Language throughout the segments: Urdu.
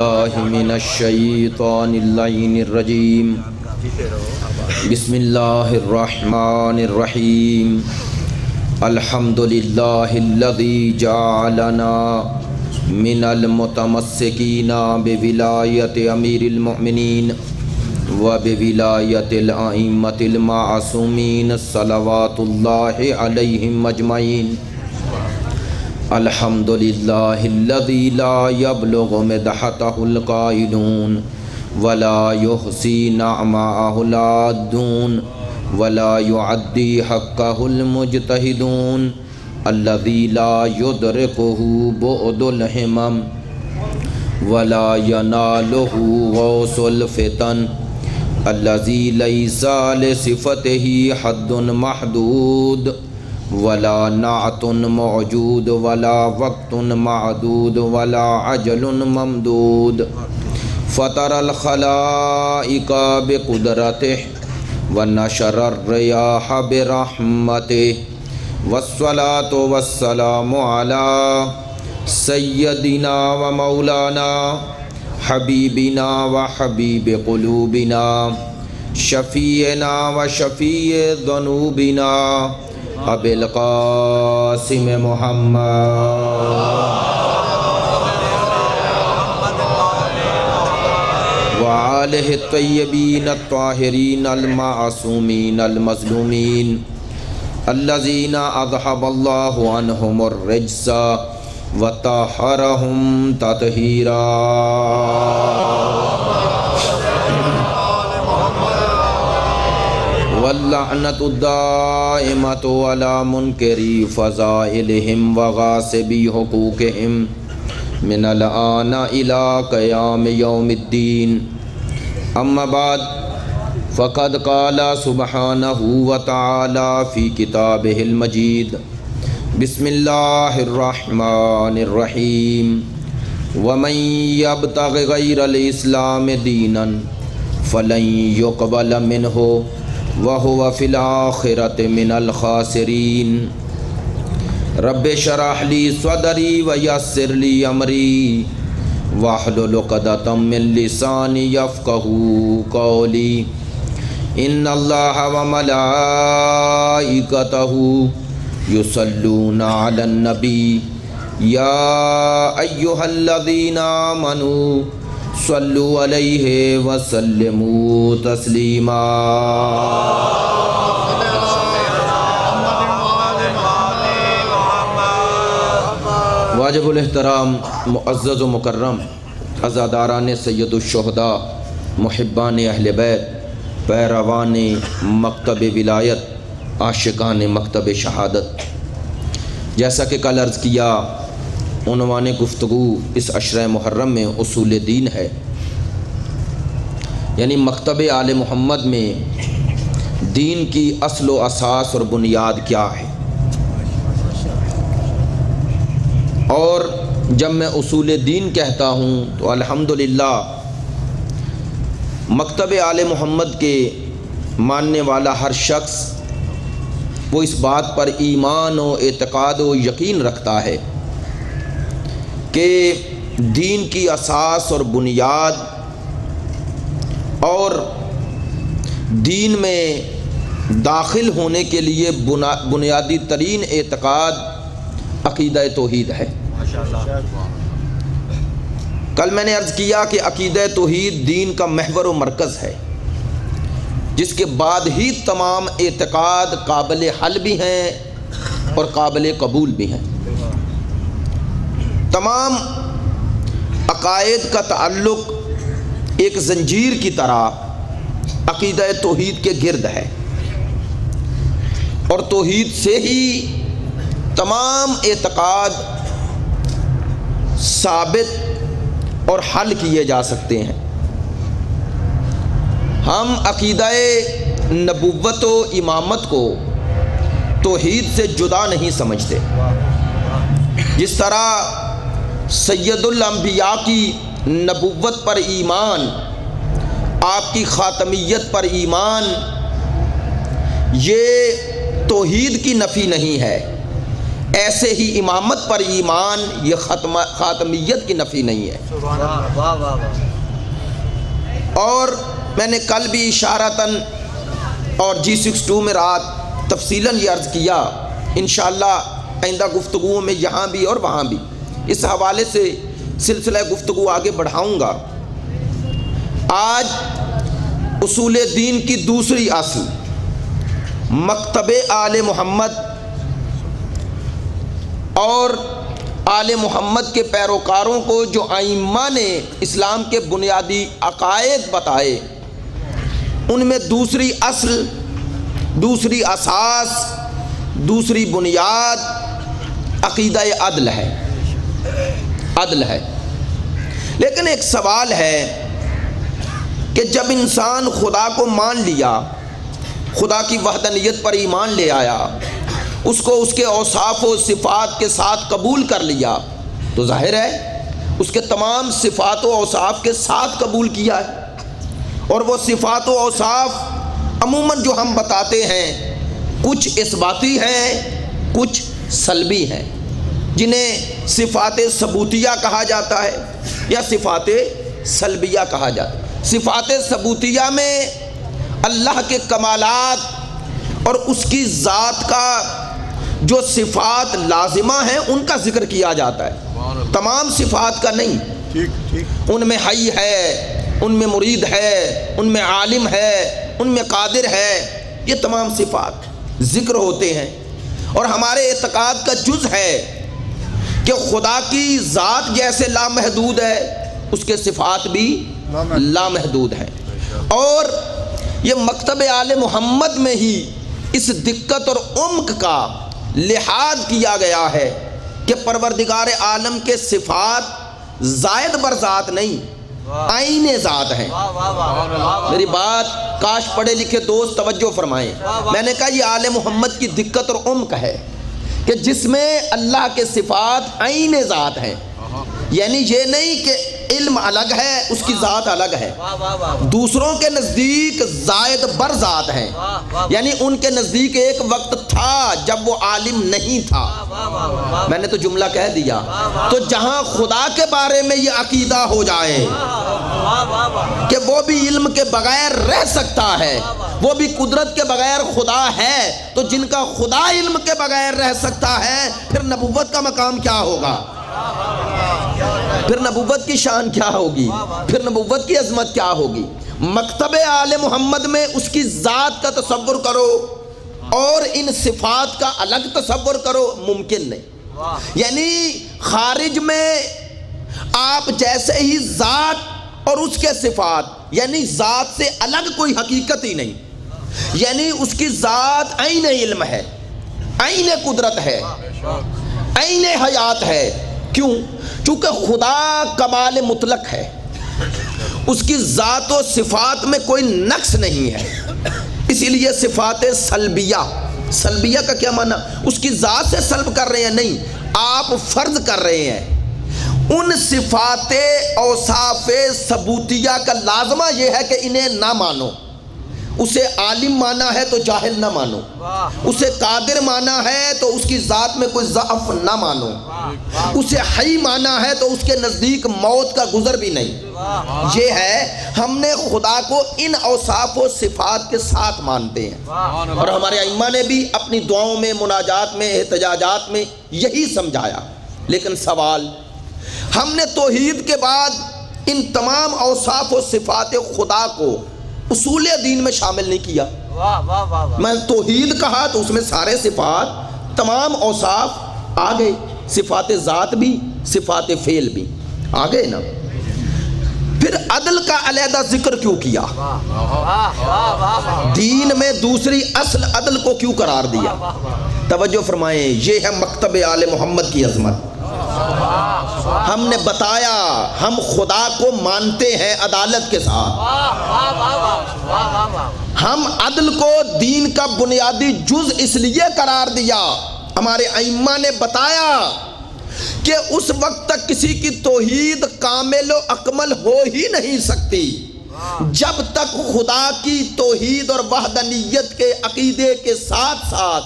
اللہ من الشیطان اللعین الرجیم بسم اللہ الرحمن الرحیم الحمدللہ الذی جعلنا من المتمسکین بولایت امیر المؤمنین و بولایت الائمۃ المعصومین صلوات اللہ علیہم اجمعین الحمدللہ الذی لا یبلغ مدحتہ القائلون ولا یحصی نعماءہ العادون ولا یعدی حقہ المجتہدون الذی لا یدرکہ بعد الہمم ولا ینالہ غوث الفتن الذی لیس لصفتہ حد محدود ولا نعت موجود ولا وقت معدود ولا عجل ممدود فطر الخلائق بقدرته ونشر الرياح برحمته والصلاة والسلام على سيدنا ومولانا حبيبنا وحبيب قلوبنا شفيعنا وشفيع ذنوبنا ابی القاسم محمد وآلہ الطیبین الطاہرین المعصومین المظلومین الذین اذھب اللہ عنہم الرجس وطہرہم تطہیرا واللعنۃ الدائمۃ علی منکری فضائلہم وغاصبی حقوقہم من الآن الی قیام یوم الدین اما بعد فقد قال سبحانہ وتعالی فی کتابہ المجید بسم اللہ الرحمن الرحیم ومن یبتغ غیر الاسلام دینا فلن یقبل منہ وَهُوَ فِي الْآخِرَةِ مِنَ الْخَاسِرِينَ رَبِّ اشْرَحْ لِي صَدْرِي وَيَسِّرْ لِي أَمْرِي وَاحْلُلْ عُقْدَةً مِّن لِّسَانِي يَفْقَهُوا قَوْلِي إِنَّ اللَّهَ وَمَلَائِكَتَهُ يُصَلُّونَ عَلَى النَّبِيِّ يَا أَيُّهَا الَّذِينَ آمَنُوا صلو علیہ وسلموا تسلیما واجب الاحترام معزز و مکرم عزاداران سید الشہداء محبان اہل بیت پیروان مکتب ولایت عاشقان مکتب شہادت، جیسا کہ کل عرض کیا عنوان گفتگو اس عشرہ محرم میں اصول دین ہے، یعنی مکتب آل محمد میں دین کی اصل و اساس اور بنیاد کیا ہے۔ اور جب میں اصول دین کہتا ہوں تو الحمدللہ مکتب آل محمد کے ماننے والا ہر شخص وہ اس بات پر ایمان و اعتقاد و یقین رکھتا ہے کہ دین کی اساس اور بنیاد اور دین میں داخل ہونے کے لیے بنیادی ترین اعتقاد عقیدہ توحید ہے۔ کل میں نے عرض کیا کہ عقیدہ توحید دین کا محور و مرکز ہے، جس کے بعد ہی تمام اعتقاد قابل حل بھی ہیں اور قابل قبول بھی ہیں۔ تمام عقائد کا تعلق ایک زنجیر کی طرح عقیدہ توحید کے گرد ہے، اور توحید سے ہی تمام اعتقاد ثابت اور حل کیے جا سکتے ہیں۔ ہم عقیدہ نبوت و امامت کو توحید سے جدا نہیں سمجھتے، جس طرح سید الانبیاء کی نبوت پر ایمان، آپ کی خاتمیت پر ایمان، یہ توحید کی نفی نہیں ہے، ایسے ہی امامت پر ایمان، یہ خاتمیت کی نفی نہیں ہے۔ اور میں نے کل بھی اشارتاً اور G62 میں رات تفصیلاً یہ عرض کیا، انشاءاللہ آئندہ گفتگو میں یہاں بھی اور وہاں بھی اس حوالے سے سلسلہ گفتگو آگے بڑھاؤں گا۔ آج اصول دین کی دوسری اصل، مکتب آل محمد اور آل محمد کے پیروکاروں کو جو ائمہ نے اسلام کے بنیادی عقائد بتائے، ان میں دوسری اصل، دوسری اساس، دوسری بنیاد عقیدہ عدل ہے۔ عدل ہے۔ لیکن ایک سوال ہے کہ جب انسان خدا کو مان لیا، خدا کی وحدانیت پر ایمان لے آیا، اس کو اس کے اوصاف و صفات کے ساتھ قبول کر لیا، تو ظاہر ہے اس کے تمام صفات و اوصاف کے ساتھ قبول کیا ہے۔ اور وہ صفات و اوصاف عموماً جو ہم بتاتے ہیں، کچھ اثباتی ہیں، کچھ سلبی ہیں، جنہیں صفات ثبوتیہ کہا جاتا ہے یا صفات سلبیہ کہا جاتا ہے۔ صفات ثبوتیہ میں اللہ کے کمالات اور اس کی ذات کا جو صفات لازمہ ہیں ان کا ذکر کیا جاتا ہے، تمام صفات کا نہیں۔ ان میں حی ہے، ان میں مرید ہے، ان میں عالم ہے، ان میں قادر ہے، یہ تمام صفات ذکر ہوتے ہیں۔ اور ہمارے اعتقاد کا جز ہے کہ خدا کی ذات جیسے لامحدود ہے، اس کے صفات بھی لامحدود ہیں۔ اور یہ مکتب آل محمد میں ہی اس دقت اور عمق کا لحاظ کیا گیا ہے کہ پروردگار عالم کے صفات زائد بر ذات نہیں، عین ذات ہیں۔ میری بات کاش پڑھے لکھے دوست توجہ فرمائیں۔ میں نے کہا یہ آل محمد کی دقت اور عمق ہے کہ جس میں اللہ کے صفات عین ذات ہیں، یعنی یہ نہیں کہ علم الگ ہے، اس کی ذات الگ ہے۔ دوسروں کے نزدیک زائد بر ذات ہیں، یعنی ان کے نزدیک ایک وقت تھا جب وہ عالم نہیں تھا۔ میں نے تو جملہ کہہ دیا۔ تو جہاں خدا کے بارے میں یہ عقیدہ ہو جائے کہ وہ بھی علم کے بغیر رہ سکتا ہے، وہ بھی قدرت کے بغیر خدا ہے، تو جن کا خدا علم کے بغیر رہ سکتا ہے، پھر نبوت کا مقام کیا ہوگا؟ پھر نبوت کی شان کیا ہوگی؟ پھر نبوت کی عظمت کیا ہوگی؟ مکتب آل محمد میں اس کی ذات کا تصور کرو اور ان صفات کا الگ تصور کرو، ممکن نہیں۔ یعنی خارج میں آپ جیسے ہی ذات اور اس کے صفات، یعنی ذات سے الگ کوئی حقیقت ہی نہیں، یعنی اس کی ذات عین علم ہے، عین قدرت ہے، عین حیات ہے۔ کیوں؟ چونکہ خدا کمال مطلق ہے، اس کی ذات و صفات میں کوئی نقص نہیں ہے۔ اسی لیے صفات سلبیہ، سلبیہ کا کیا معنی؟ اس کی ذات سے سلب کر رہے ہیں نہیں، آپ فرض کر رہے ہیں۔ ان صفات اوصاف ثبوتیہ کا لازمہ یہ ہے کہ انہیں نہ مانو۔ اسے عالم مانا ہے تو جاہل نہ مانو، اسے قادر مانا ہے تو اس کی ذات میں کوئی ضعف نہ مانو، اسے حی مانا ہے تو اس کے نزدیک موت کا گزر بھی نہیں۔ یہ ہے ہم نے خدا کو ان اوصاف و صفات کے ساتھ مانتے ہیں، اور ہمارے ائمہ نے بھی اپنی دعاؤں میں، مناجات میں، احتجاجات میں یہی سمجھایا۔ لیکن سوال، ہم نے توحید کے بعد ان تمام اوصاف و صفات خدا کو اصول دین میں شامل نہیں کیا۔ میں توحید کہا تو اس میں سارے صفات، تمام اوصاف آ گئے، صفات ذات بھی، صفات فعل بھی آ گئے نا۔ پھر عدل کا علیحدہ ذکر کیوں کیا؟ دین میں دوسری اصل عدل کو کیوں قرار دیا؟ توجہ فرمائیں، یہ ہے مکتب آل محمد کی عظمت۔ ہم نے بتایا ہم خدا کو مانتے ہیں عدالت کے ساتھ، ہم عدل کو دین کا بنیادی جز اس لیے قرار دیا، ہمارے ائمہ نے بتایا کہ اس وقت تک کسی کی توحید کامل و اکمل ہو ہی نہیں سکتی جب تک خدا کی توحید اور وحدانیت کے عقیدے کے ساتھ ساتھ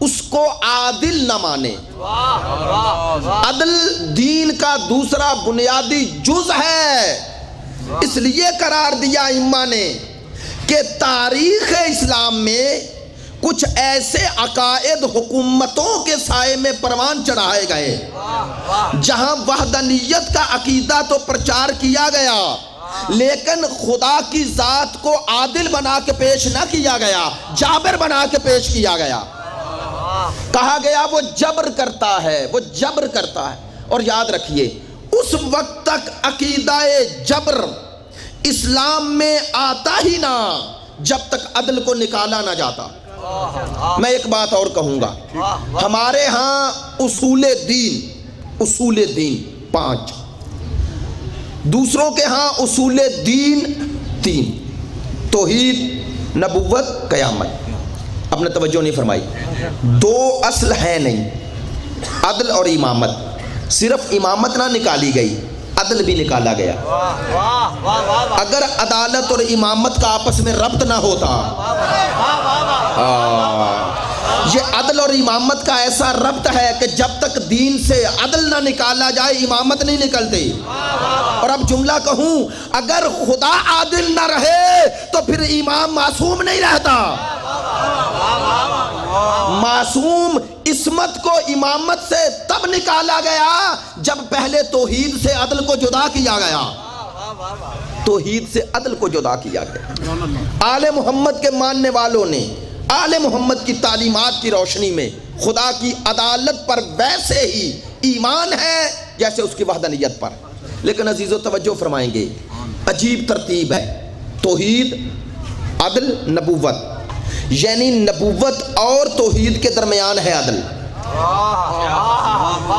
اس کو عادل نہ مانے۔ عدل دین کا دوسرا بنیادی جز ہے، اس لیے قرار دیا ائمہ نے کہ تاریخ اسلام میں کچھ ایسے عقائد حکومتوں کے سائے میں پروان چڑھائے گئے جہاں وحدانیت کا عقیدہ تو پرچار کیا گیا، لیکن خدا کی ذات کو عادل بنا کے پیش نہ کیا گیا، جابر بنا کے پیش کیا گیا۔ کہا گیا وہ جبر کرتا ہے، وہ جبر کرتا ہے۔ اور یاد رکھیے اس وقت تک عقیدہ جبر اسلام میں آتا ہی نہ جب تک عدل کو نکالا نہ جاتا۔ میں ایک بات اور کہوں گا، ہمارے ہاں اصول دین 5، دوسروں کے ہاں اصول دین 3، توحید، نبوت، قیامت۔ اپنے توجہ نہیں فرمائی، 2 اصل ہیں نہیں، عدل اور امامت۔ صرف امامت نہ نکالی گئی، عدل بھی نکالا گیا۔ اگر عدالت اور امامت کا آپس میں ربط نہ ہوتا، یہ عدل اور امامت کا ایسا ربط ہے کہ جب تک دین سے عدل نہ نکالا جائے امامت نہیں نکلتی۔ اور اب جملہ کہوں، اگر خدا عادل نہ رہے تو پھر امام معصوم نہیں رہتا۔ معصوم عصمت کو امامت سے تب نکالا گیا جب پہلے توحید سے عدل کو جدا کیا گیا، توحید سے عدل کو جدا کیا گیا۔ آل محمد کے ماننے والوں نے آل محمد کی تعلیمات کی روشنی میں خدا کی عدالت پر ویسے ہی ایمان ہے جیسے اس کی وحدانیت پر۔ لیکن عزیزو توجہ فرمائیں گے، عجیب ترتیب ہے، توحید، عدل، نبوت، یعنی نبوت اور توحید کے درمیان ہے عدل۔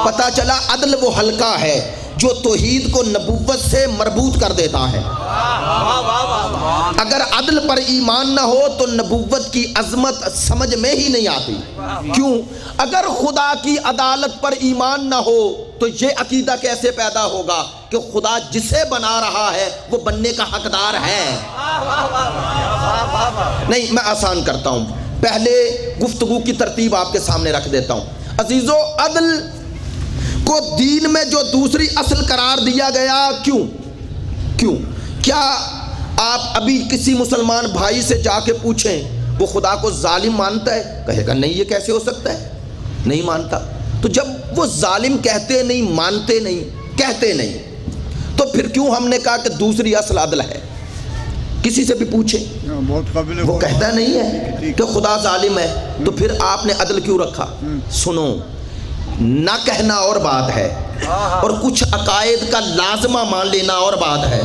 پتہ چلا عدل وہ حلقہ ہے جو توحید کو نبوت سے مربوط کر دیتا ہے۔ اگر عدل پر ایمان نہ ہو تو نبوت کی عظمت سمجھ میں ہی نہیں آتی۔ کیوں؟ اگر خدا کی عدالت پر ایمان نہ ہو تو یہ عقیدہ کیسے پیدا ہوگا کہ خدا جسے بنا رہا ہے وہ بننے کا حقدار ہے؟ نہیں، میں آسان کرتا ہوں، پہلے گفتگو کی ترتیب آپ کے سامنے رکھ دیتا ہوں۔ عزیزو، عدل کو دین میں جو دوسری اصل قرار دیا گیا، کیوں؟ کیا آپ ابھی کسی مسلمان بھائی سے جا کے پوچھیں وہ خدا کو ظالم مانتا ہے؟ کہے گا نہیں، یہ کیسے ہو سکتا ہے، نہیں مانتا۔ تو جب وہ ظالم کہتے نہیں، مانتے نہیں، کہتے نہیں، تو پھر کیوں ہم نے کہا کہ دوسری اصل عدل ہے؟ کسی سے بھی پوچھیں، وہ کہتا نہیں ہے کہ خدا ظالم ہے، تو پھر آپ نے عدل کیوں رکھا؟ سنو، نہ کہنا اور بات ہے اور کچھ عقائد کا لازمہ مان لینا اور بات ہے۔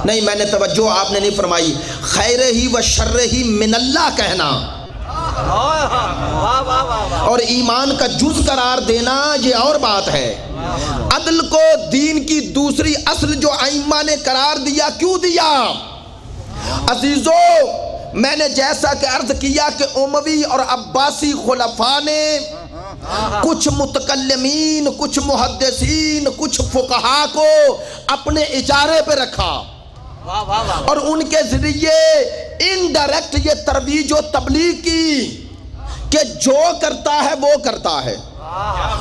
نہیں، میں نے توجہ آپ نے نہیں فرمائی۔ خیر ہی و شر ہی من اللہ کہنا اور ایمان کا جز قرار دینا یہ اور بات ہے۔ عدل کو دین کی دوسری اصل جو ائمہ نے قرار دیا، کیوں دیا؟ عزیزو، میں نے جیسا کہ عرض کیا کہ اموی اور عباسی خلفاء نے کچھ متکلمین، کچھ محدثین، کچھ فقہا کو اپنے اجارے پہ رکھا اور ان کے ذریعے انڈائریکٹ یہ ترویج و تبلیغ کی کہ جو کرتا ہے وہ کرتا ہے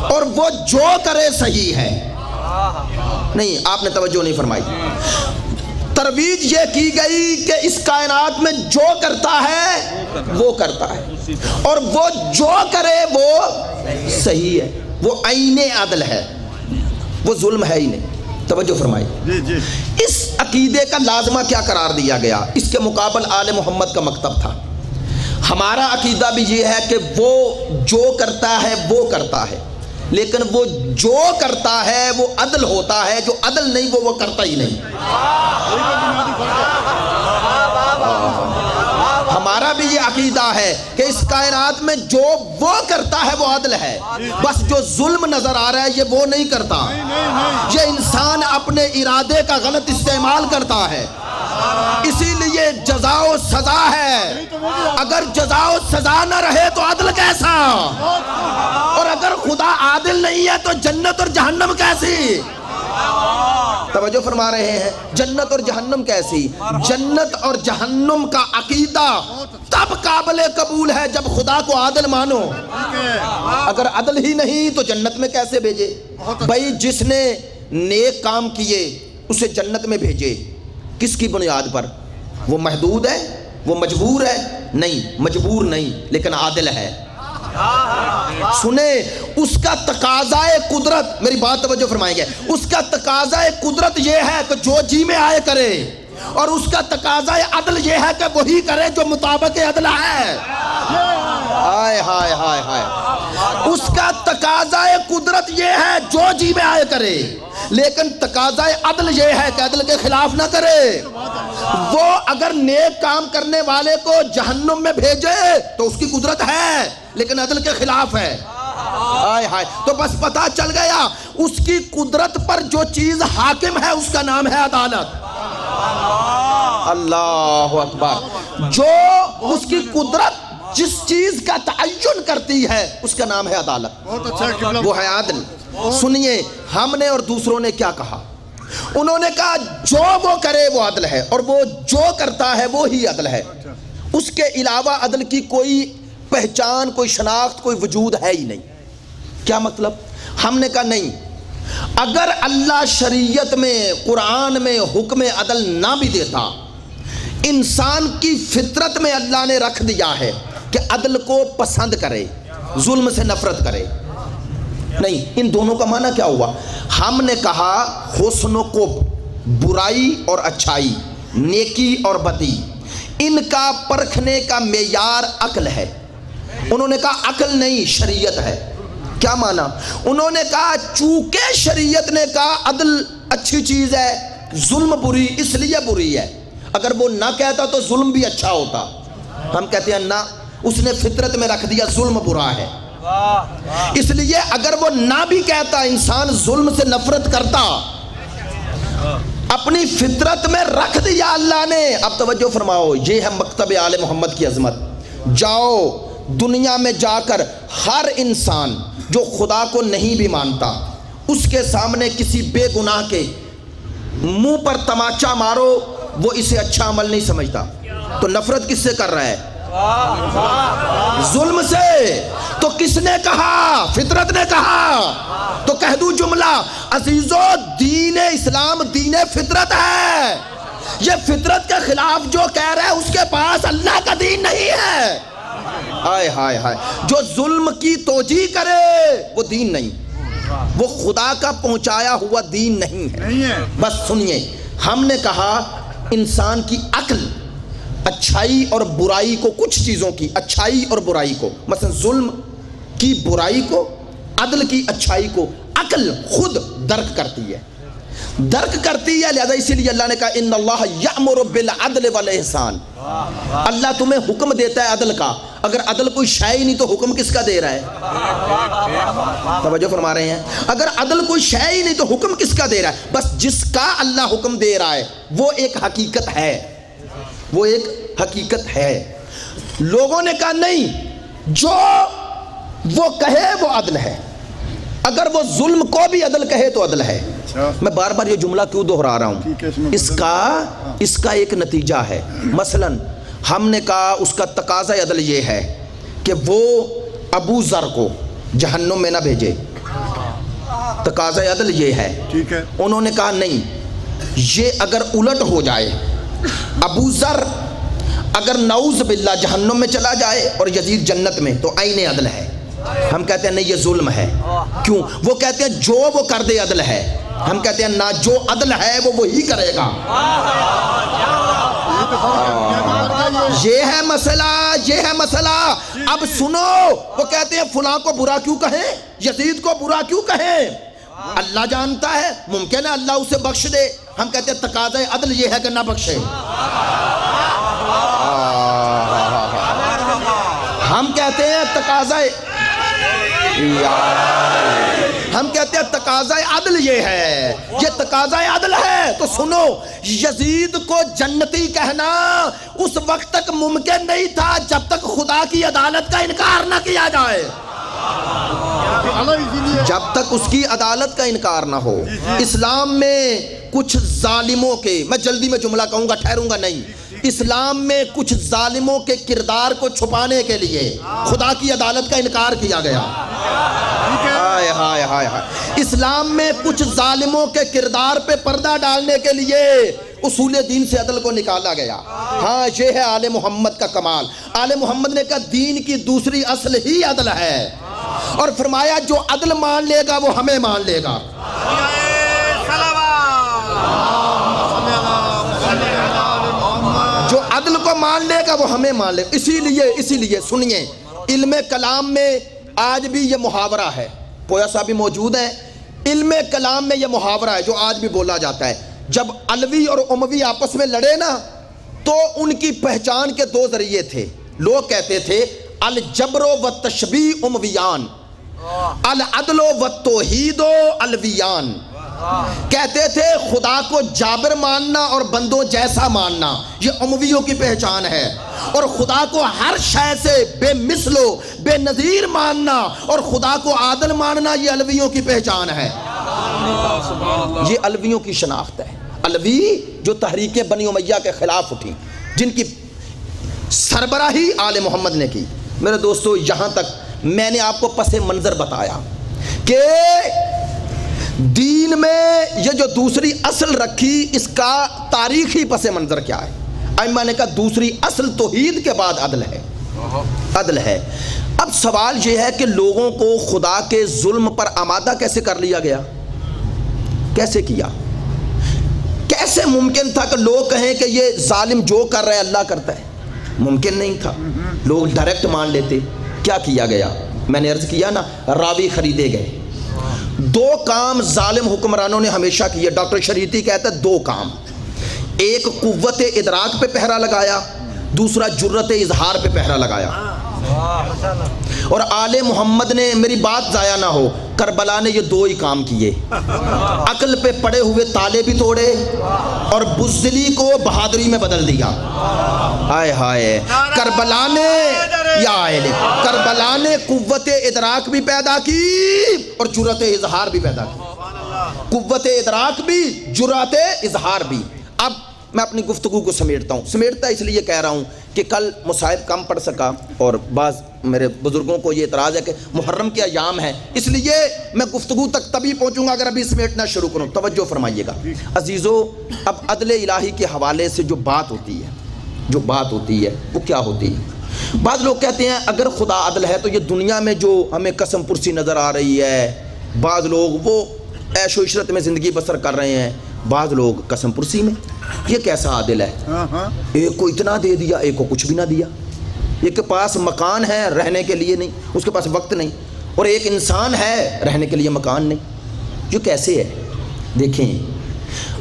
اور وہ جو کرے صحیح ہے۔ نہیں، آپ نے توجہ نہیں فرمائی۔ ترویج یہ کی گئی کہ اس کائنات میں جو کرتا ہے وہ کرتا ہے اور وہ جو کرے وہ صحیح ہے، وہ عین عدل ہے، وہ ظلم ہے ہی نہیں۔ توجہ فرمائی۔ اس عقیدے کا لازمہ کیا قرار دیا گیا؟ اس کے مقابل آل محمد کا مکتب تھا۔ ہمارا عقیدہ بھی یہ ہے کہ وہ جو کرتا ہے وہ کرتا ہے، لیکن وہ جو کرتا ہے وہ عدل ہوتا ہے، جو عدل نہیں وہ کرتا ہی نہیں۔ ہمارا بھی یہ عقیدہ ہے کہ اس کائنات میں جو وہ کرتا ہے وہ عدل ہے، بس جو ظلم نظر آ رہا ہے یہ وہ نہیں کرتا، یہ انسان اپنے ارادے کا غلط استعمال کرتا ہے۔ اسی لیے جزا و سزا ہے، اگر جزا و سزا نہ رہے تو عدل کیسا؟ اور اگر خدا عادل نہیں ہے تو جنت اور جہنم کیسی؟ توجہ فرما رہے ہیں؟ جنت اور جہنم کیسی؟ جنت اور جہنم کا عقیدہ تب قابل قبول ہے جب خدا کو عادل مانو. اگر عدل ہی نہیں تو جنت میں کیسے بھیجے؟ بھائی جس نے نیک کام کیے اسے جنت میں بھیجے، کس کی بنیاد پر؟ وہ محدود ہے؟ وہ مجبور ہے؟ نہیں، مجبور نہیں، لیکن عادل ہے. سنیں، اس کا تقاضائے قدرت، میری بات توجہ فرمائیں گے، اس کا تقاضائے قدرت یہ ہے کہ جو جی میں آئے کرے، اور اس کا تقاضائے عدل یہ ہے کہ وہی کرے جو مطابق عدل ہے. ہائے ہائے ہائے ہائے. اس کا تقاضائے قدرت یہ ہے جو جی میں آئے کرے، لیکن تقاضائے عدل یہ ہے کہ عدل کے خلاف نہ کرے. وہ اگر نیک کام کرنے والے کو جہنم میں بھیجے تو اس کی قدرت ہے، لیکن عدل کے خلاف ہے. ہائے ہائے. تو بس پتہ چل گیا اس کی قدرت پر جو چیز حاکم ہے اس کا نام ہے عدالت. اللہ اکبر. جو اس کی قدرت جس چیز کا تعین کرتی ہے اس کا نام ہے عدالت، وہ ہے عدل. سنیے، ہم نے اور دوسروں نے کیا کہا؟ انہوں نے کہا جو وہ کرے وہ عدل ہے، اور وہ جو کرتا ہے وہ ہی عدل ہے، اس کے علاوہ عدل کی کوئی پہچان، کوئی شناخت، کوئی وجود ہے ہی نہیں. کیا مطلب؟ ہم نے کہا نہیں، اگر اللہ شریعت میں، قرآن میں حکم عدل نہ بھی دیتا، انسان کی فطرت میں اللہ نے رکھ دیا ہے کہ عدل کو پسند کرے، ظلم سے نفرت کرے. نہیں، ان دونوں کا معنی کیا ہوا؟ ہم نے کہا حسن و قبح، برائی اور اچھائی، نیکی اور بدی، ان کا پرکھنے کا معیار عقل ہے. انہوں نے کہا عقل نہیں، شریعت ہے. کیا معنی؟ انہوں نے کہا چونکہ شریعت نے کہا عدل اچھی چیز ہے، ظلم بری اس لیے بری ہے. اگر وہ نہ کہتا تو ظلم بھی اچھا ہوتا. ہم کہتے ہیں نہ، اس نے فطرت میں رکھ دیا ظلم برا ہے، اس لیے اگر وہ نہ بھی کہتا، انسان ظلم سے نفرت کرتا، اپنی فطرت میں رکھ دیا اللہ نے. اب توجہ فرماؤ، یہ ہے مکتب آل محمد کی عظمت. جاؤ دنیا میں جا کر ہر انسان جو خدا کو نہیں بھی مانتا، اس کے سامنے کسی بے گناہ کے منہ پر تماچا مارو، وہ اسے اچھا عمل نہیں سمجھتا. تو نفرت کس سے کر رہا ہے؟ ظلم سے. تو کس نے کہا؟ فطرت نے کہا. تو کہہ دوں جملہ، عزیزو، دین اسلام دین فطرت ہے. یہ فطرت کے خلاف جو کہہ رہا ہے اس کے پاس اللہ کا دین نہیں ہے. ہائے ہائے ہائے. جو ظلم کی توجیہ کرے وہ دین نہیں، وہ خدا کا پہنچایا ہوا دین نہیں ہے. بس سنیے، ہم نے کہا انسان کی عقل اچھائی اور برائی کو، کچھ چیزوں کی اچھائی اور برائی کو، مثلا ظلم کی برائی کو، عدل کی اچھائی کو عقل خود درک کرتی ہے، درک کرتی ہے. لہذا اسی لیے اللہ نے کہا ان اللہ یأمر بالعدل والاحسان. اللہ تمہیں حکم دیتا ہے عدل کا. اگر عدل کوئی شے ہی نہیں تو حکم کس کا دے رہا ہے؟ توجہ فرما رہے ہیں؟ اگر عدل کوئی شے ہی نہیں تو حکم کس کا دے رہا ہے؟ بس جس کا اللہ حکم دے رہا ہے وہ ایک حقیقت ہے، وہ ایک حقیقت ہے. لوگوں نے کہا نہیں، جو وہ کہے وہ عدل ہے، اگر وہ ظلم کو بھی عدل کہے تو عدل ہے. میں بار بار یہ جملہ کیوں دہرا رہا ہوں؟ اس کا ایک نتیجہ ہے. مثلا ہم نے کہا اس کا تقاضا عدل یہ ہے کہ وہ ابو ذر کو جہنم میں نہ بھیجے. تقاضا عدل یہ ہے. انہوں نے کہا نہیں، یہ اگر الٹ ہو جائے، ابو ذر اگر نعوذ باللہ جہنم میں چلا جائے اور یزید جنت میں، تو عین عدل ہے. ہم کہتے ہیں نہیں، یہ ظلم ہے. کیوں؟ وہ کہتے ہیں جو وہ کر دے عدل ہے. ہم کہتے ہیں نہ، جو عدل ہے وہ وہی کرے گا. یہ ہے مسئلہ، یہ ہے مسئلہ. اب سنو، وہ کہتے ہیں فلاں کو برا کیوں کہیں، یزید کو برا کیوں کہیں؟ اللہ جانتا ہے، ممکن ہے اللہ اسے بخش دے. ہم کہتے ہیں تقاضا عدل یہ ہے کہ نہ بخشے. ہم کہتے ہیں تقاضا عدل یہ ہے، یہ تقاضا عدل ہے. تو سنو، یزید کو جنتی کہنا اس وقت تک ممکن نہیں تھا جب تک خدا کی عدالت کا انکار نہ کیا جائے. جب تک اس کی عدالت کا انکار نہ ہو. اسلام میں کچھ ظالموں کے، میں جلدی میں جملہ کہوں گا، ٹھہروں گا نہیں، اسلام میں کچھ ظالموں کے کردار کو چھپانے کے لیے خدا کی عدالت کا انکار کیا گیا. ہائے ہائے ہائے ہائے. اسلام میں کچھ ظالموں کے کردار پہ پردہ ڈالنے کے لیے اصول دین سے عدل کو نکالا گیا. ہاں یہ ہے آل محمد کا کمال. آل محمد نے کہا دین کی دوسری اصل ہی عدل ہے، اور فرمایا جو عدل مان لے گا وہ ہمیں مان لے گا. جو عدل کو مان لے گا وہ ہمیں مان لے گا. اسی لیے سنیے، علم کلام میں آج بھی یہ محاورہ ہے، پویا صاحب بھی موجود ہیں، علم کلام میں یہ محاورہ ہے جو آج بھی بولا جاتا ہے. جب علوی اور اموی آپس میں لڑے نا تو ان کی پہچان کے دو ذریعے تھے. لوگ کہتے تھے الجبر و تشبیہ امویان، العدل و توحید علویان. کہتے تھے خدا کو جابر ماننا اور بندوں جیسا ماننا یہ امویوں کی پہچان ہے، اور خدا کو ہر شے سے بے مثل و بے نظیر ماننا اور خدا کو عادل ماننا یہ علویوں کی پہچان ہے. یہ علویوں کی شناخت ہے. علوی جو تحریک بنی امیہ کے خلاف اٹھی، جن کی سربراہی آل محمد نے کی. میرے دوستو یہاں تک میں نے آپ کو پس منظر بتایا کہ دین میں یہ جو دوسری اصل رکھی اس کا تاریخی پس منظر کیا ہے. ائمہ نے کہا دوسری اصل توحید کے بعد عدل ہے. عدل ہے. اب سوال یہ ہے کہ لوگوں کو خدا کے ظلم پر آمادہ کیسے کر لیا گیا؟ کیسے کیا؟ کیسے ممکن تھا کہ لوگ کہیں کہ یہ ظالم جو کر رہا ہے اللہ کرتا ہے؟ ممکن نہیں تھا. لوگ ڈائریکٹ مان لیتے. کیا کیا گیا؟ میں نے عرض کیا نا، راوی خریدے گئے. دو کام ظالم حکمرانوں نے ہمیشہ کیے. ڈاکٹر شریعتی کہتا ہے دو کام، ایک قوت ادراک پہ پہرا لگایا، دوسرا جرت اظہار پہ پہرا لگایا. اور آل محمد نے، میری بات ضائع نہ ہو، کربلا نے یہ دو ہی کام کیے. عقل پہ پڑے ہوئے تالے بھی توڑے اور بزدلی کو بہادری میں بدل دیا. ہائے ہائے. کربلا نے قوت ادراک بھی پیدا کی اور جرت اظہار بھی پیدا کی. قوت ادراک بھی، جرت اظہار بھی. اب میں اپنی گفتگو کو سمیٹتا اس لیے کہہ رہا ہوں کہ کل مصائب کم پڑھ سکا، اور بعض میرے بزرگوں کو یہ اعتراض ہے کہ محرم کے ایام ہیں، اس لیے میں گفتگو تک تبھی پہنچوں گا اگر ابھی سمیٹنا شروع کروں. توجہ فرمائیے گا عزیزو. اب عدل الہی کے حوالے سے جو بات ہوتی ہے وہ کیا ہوتی ہے؟ بعض لوگ کہتے ہیں اگر خدا عدل ہے تو یہ دنیا میں جو ہمیں قسم پرسی نظر آ رہی ہے، بعض لوگ وہ عیش و عشرت میں زندگی بسر کر رہے ہیں، بعض لوگ قسم پرسی میں، یہ کیسا عادل ہے؟ ایک کو اتنا دے دیا، ایک کو کچھ بھی نہ دیا. ایک کے پاس مکان ہے رہنے کے لیے نہیں، اس کے پاس وقت نہیں، اور ایک انسان ہے رہنے کے لیے مکان نہیں. یہ کیسے ہے؟ دیکھیں،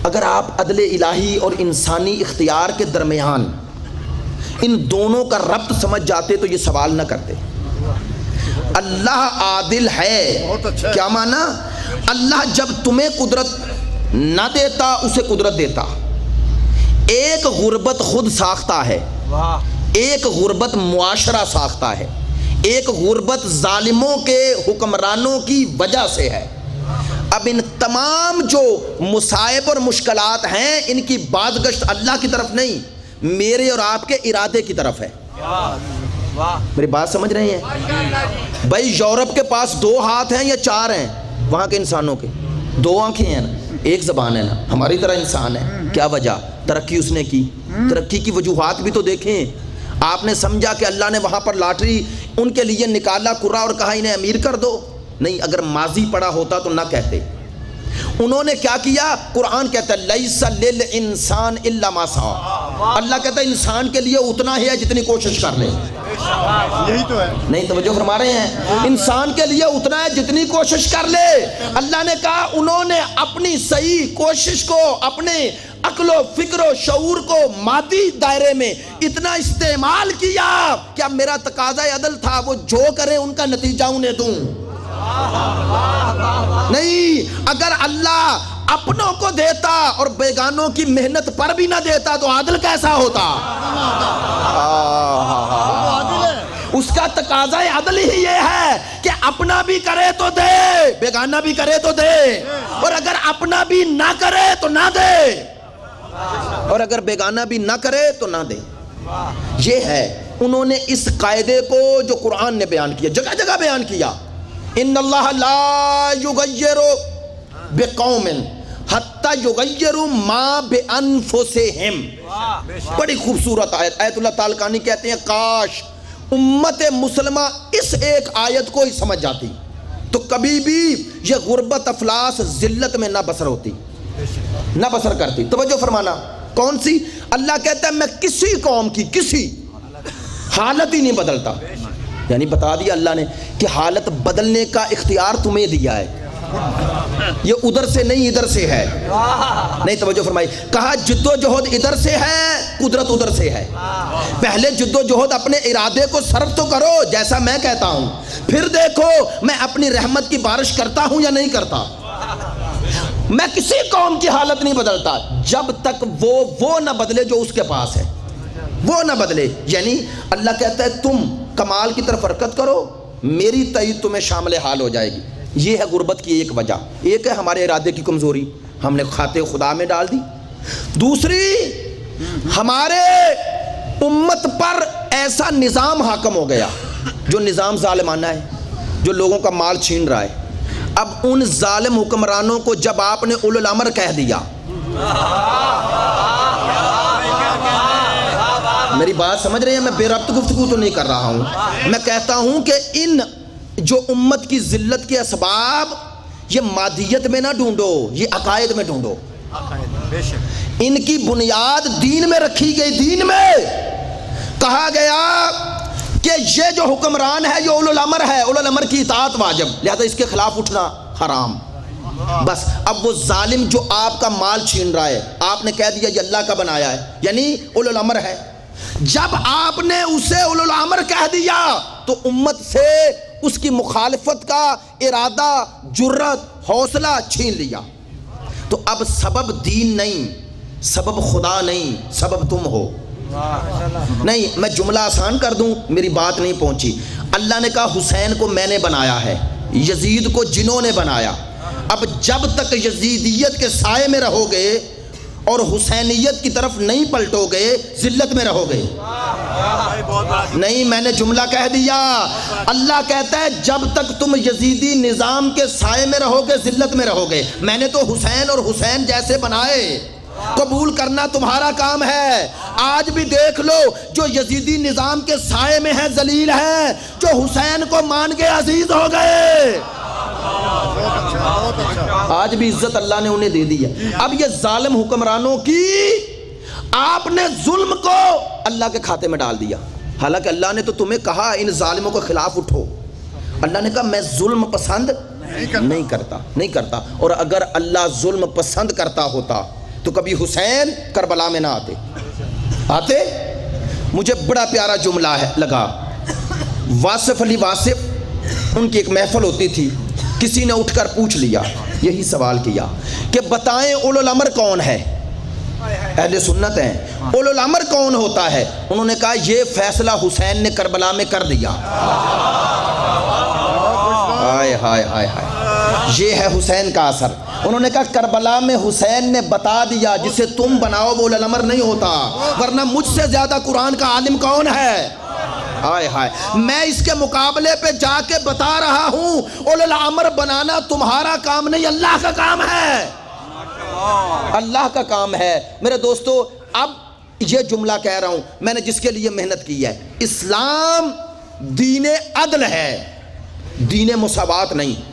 اگر آپ عدل الہی اور انسانی اختیار کے درمیان ان دونوں کا ربط سمجھ جاتے تو یہ سوال نہ کرتے. اللہ عادل ہے. کیا معنی؟ اللہ جب تمہیں قدرت نہ دیتا اسے قدرت دیتا. ایک غربت خود ساختہ ہے، ایک غربت معاشرہ ساختہ ہے، ایک غربت ظالموں کے حکمرانوں کی وجہ سے ہے. اب ان تمام جو مصائب اور مشکلات ہیں ان کی بازگشت اللہ کی طرف نہیں، میرے اور آپ کے ارادے کی طرف ہے. میری بات سمجھ رہے ہیں بھائی؟ یورپ کے پاس 2 ہاتھ ہیں یا 4 ہیں؟ وہاں کے انسانوں کے 2 آنکھیں ہیں نا، ایک زبان ہے نا، ہماری طرح انسان ہے. کیا وجہ؟ ترقی اس نے کی. ترقی کی وجوہات بھی تو دیکھیں. آپ نے سمجھا کہ اللہ نے وہاں پر لاٹری ان کے لیے نکالا کرا اور کہا انہیں امیر کر دو؟ نہیں. اگر ماضی پڑا ہوتا تو نہ کہتے. انہوں نے کیا کیا؟ قرآن کہتا ہے لیس للانسان الا ما سعی. اللہ کہتا ہے انسان کے لیے اتنا ہی ہے جتنی کوشش کر لے. یہی تو ہے. نہیں توجہ فرما رہے ہیں؟ انسان کے لیے اتنا ہے جتنی کوشش کر لے. اللہ نے کہا انہوں نے اپنی صحیح کوشش کو، اپنے عقل و فکر و شعور کو مادی دائرے میں اتنا استعمال کیا کہ اب میرا تقاضا عدل تھا وہ جو کریں ان کا نتیجہ انہیں دوں. نہیں، اگر اللہ اپنوں کو دیتا اور بیگانوں کی محنت پر بھی نہ دیتا تو عادل کیسا ہوتا؟ اس کا تقاضا عدل ہی یہ ہے کہ اپنا بھی کرے تو دے، بیگانہ بھی کرے تو دے، اور اگر اپنا بھی نہ کرے تو نہ دے، اور اگر بیگانہ بھی نہ کرے تو نہ دے۔ یہ ہے انہوں نے اس قاعدے کو جو قرآن نے بیان کیا، جگہ جگہ بیان کیا، ان اللہ لا یغیر بقوم حتی یغیروا ما بانفسہم۔ بڑی خوبصورت آیت، آیت اللہ تعالیٰ کہتے ہیں کاش امت مسلمہ اس ایک آیت کو ہی سمجھ جاتی تو کبھی بھی یہ غربت افلاس ذلت میں نہ بسر ہوتی، نہ بسر کرتی۔ توجہ فرمانا، کون سی؟ اللہ کہتا ہے میں کسی قوم کی کسی حالت ہی نہیں بدلتا، یعنی بتا دیا اللہ نے کہ حالت بدلنے کا اختیار تمہیں دیا ہے، یہ ادھر سے نہیں ادھر سے ہے، نہیں توجہ فرمائی، کہا جد و جہد ادھر سے ہے، قدرت ادھر سے ہے۔ پہلے جد و جہد اپنے ارادے کو صرف تو کرو جیسا میں کہتا ہوں، پھر دیکھو میں اپنی رحمت کی بارش کرتا ہوں یا نہیں کرتا۔ میں کسی قوم کی حالت نہیں بدلتا جب تک وہ نہ بدلے جو اس کے پاس ہے، وہ نہ بدلے، یعنی اللہ کہتا ہے تم کمال کی طرف حرکت کرو، میری تائید تمہیں شامل حال ہو جائے گی۔ یہ ہے غربت کی ایک وجہ، ایک ہے ہمارے ارادے کی کمزوری، ہم نے کھاتے خدا میں ڈال دی۔ دوسری، ہمارے امت پر ایسا نظام حاکم ہو گیا جو نظام ظالمانہ ہے، جو لوگوں کا مال چھین رہا ہے۔ اب ان ظالم حکمرانوں کو جب آپ نے اولو الامر کہہ دیا، میری بات سمجھ رہے ہیں، میں بے ربط گفتگو تو نہیں کر رہا ہوں، میں کہتا ہوں کہ ان جو امت کی ذلت کے اسباب یہ مادیت میں نہ ڈھونڈو، یہ عقائد میں ڈھونڈو۔ ان کی بنیاد دین میں رکھی گئی، دین میں کہا گیا کہ یہ جو حکمران ہے یہ اولو الامر ہے، اولو الامر کی اطاعت واجب، لہذا اس کے خلاف اٹھنا حرام۔ بس اب وہ ظالم جو آپ کا مال چھین رہا ہے، آپ نے کہہ دیا یہ اللہ کا بنایا ہے، یعنی اولو الامر ہے۔ جب آپ نے اسے اولو الامر کہہ دیا تو امت سے اس کی مخالفت کا ارادہ، جرت، حوصلہ چھین لیا۔ تو اب سبب دین نہیں، سبب خدا نہیں، سبب تم ہو۔ نہیں، میں جملہ آسان کر دوں، میری بات نہیں پہنچی۔ اللہ نے کہا حسین کو میں نے بنایا ہے، یزید کو جنہوں نے بنایا۔ اب جب تک یزیدیت کے سائے میں رہو گے اور حسینیت کی طرف نہیں پلٹو گے، ذلت میں رہو گے۔ نہیں، میں نے جملہ کہہ دیا، اللہ کہتا ہے جب تک تم یزیدی نظام کے سائے میں رہو گے ذلت میں رہو گے۔ میں نے تو حسین اور حسین جیسے بنائے، قبول کرنا تمہارا کام ہے۔ آج بھی دیکھ لو جو یزیدی نظام کے سائے میں ہیں ذلیل ہیں، جو حسین کو مان کے عزیز ہو گئے، آج بھی عزت اللہ نے انہیں دے دی ہے۔ اب یہ ظالم حکمرانوں کی آپ نے ظلم کو اللہ کے کھاتے میں ڈال دیا، حالانکہ اللہ نے تو تمہیں کہا ان ظالموں کے خلاف اٹھو۔ اللہ نے کہا میں ظلم پسند نہیں کرتا، اور اگر اللہ ظلم پسند کرتا ہوتا تو کبھی حسین کربلا میں نہ آتے۔ مجھے بڑا پیارا جملہ ہے لگا، واصف علی واصف، ان کی ایک محفل ہوتی تھی، کسی نے اٹھ کر پوچھ لیا، یہی سوال کیا کہ بتائیں اولو الامر کون ہے؟ اہل سنت ہیں، اولو الامر کون ہوتا ہے؟ انہوں نے کہا یہ فیصلہ حسین نے کربلا میں کر دیا۔ ہائے ہائے ہائے ہائے، یہ ہے حسین کا اثر۔ انہوں نے کہا کربلا میں حسین نے بتا دیا، جسے تم بناؤ وہ اولو الامر نہیں ہوتا، ورنہ مجھ سے زیادہ قرآن کا عالم کون ہے؟ ہائے ہائے، میں اس کے مقابلے پہ جا کے بتا رہا ہوں اولو الامر بنانا تمہارا کام نہیں، اللہ کا کام ہے، اللہ کا کام ہے۔ میرے دوستو، اب یہ جملہ کہہ رہا ہوں میں نے جس کے لیے محنت کی ہے، اسلام دین عدل ہے، دین مساوات نہیں۔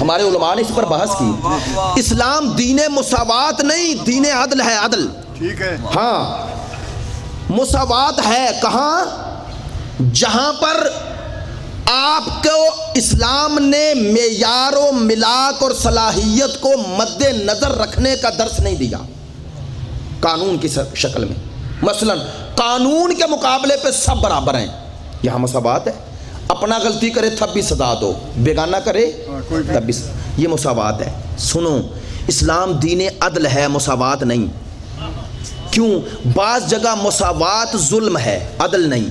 ہمارے علماء نے اس پر بحث کی، اسلام دین مساوات نہیں، دین عدل ہے، عدل۔ ٹھیک ہے، ہاں مساوات ہے کہاں؟ جہاں پر آپ کو اسلام نے معیار و ملاک اور صلاحیت کو مد نظر رکھنے کا درس نہیں دیا قانون کی شکل میں۔ مثلا قانون کے مقابلے پہ سب برابر ہیں، یہاں مساوات ہے، اپنا غلطی کرے تب بھی سزا دو، بیگانہ کرے تب بھی، یہ مساوات ہے۔ سنو، اسلام دین عدل ہے، مساوات نہیں۔ کیوں؟ بعض جگہ مساوات ظلم ہے، عدل نہیں۔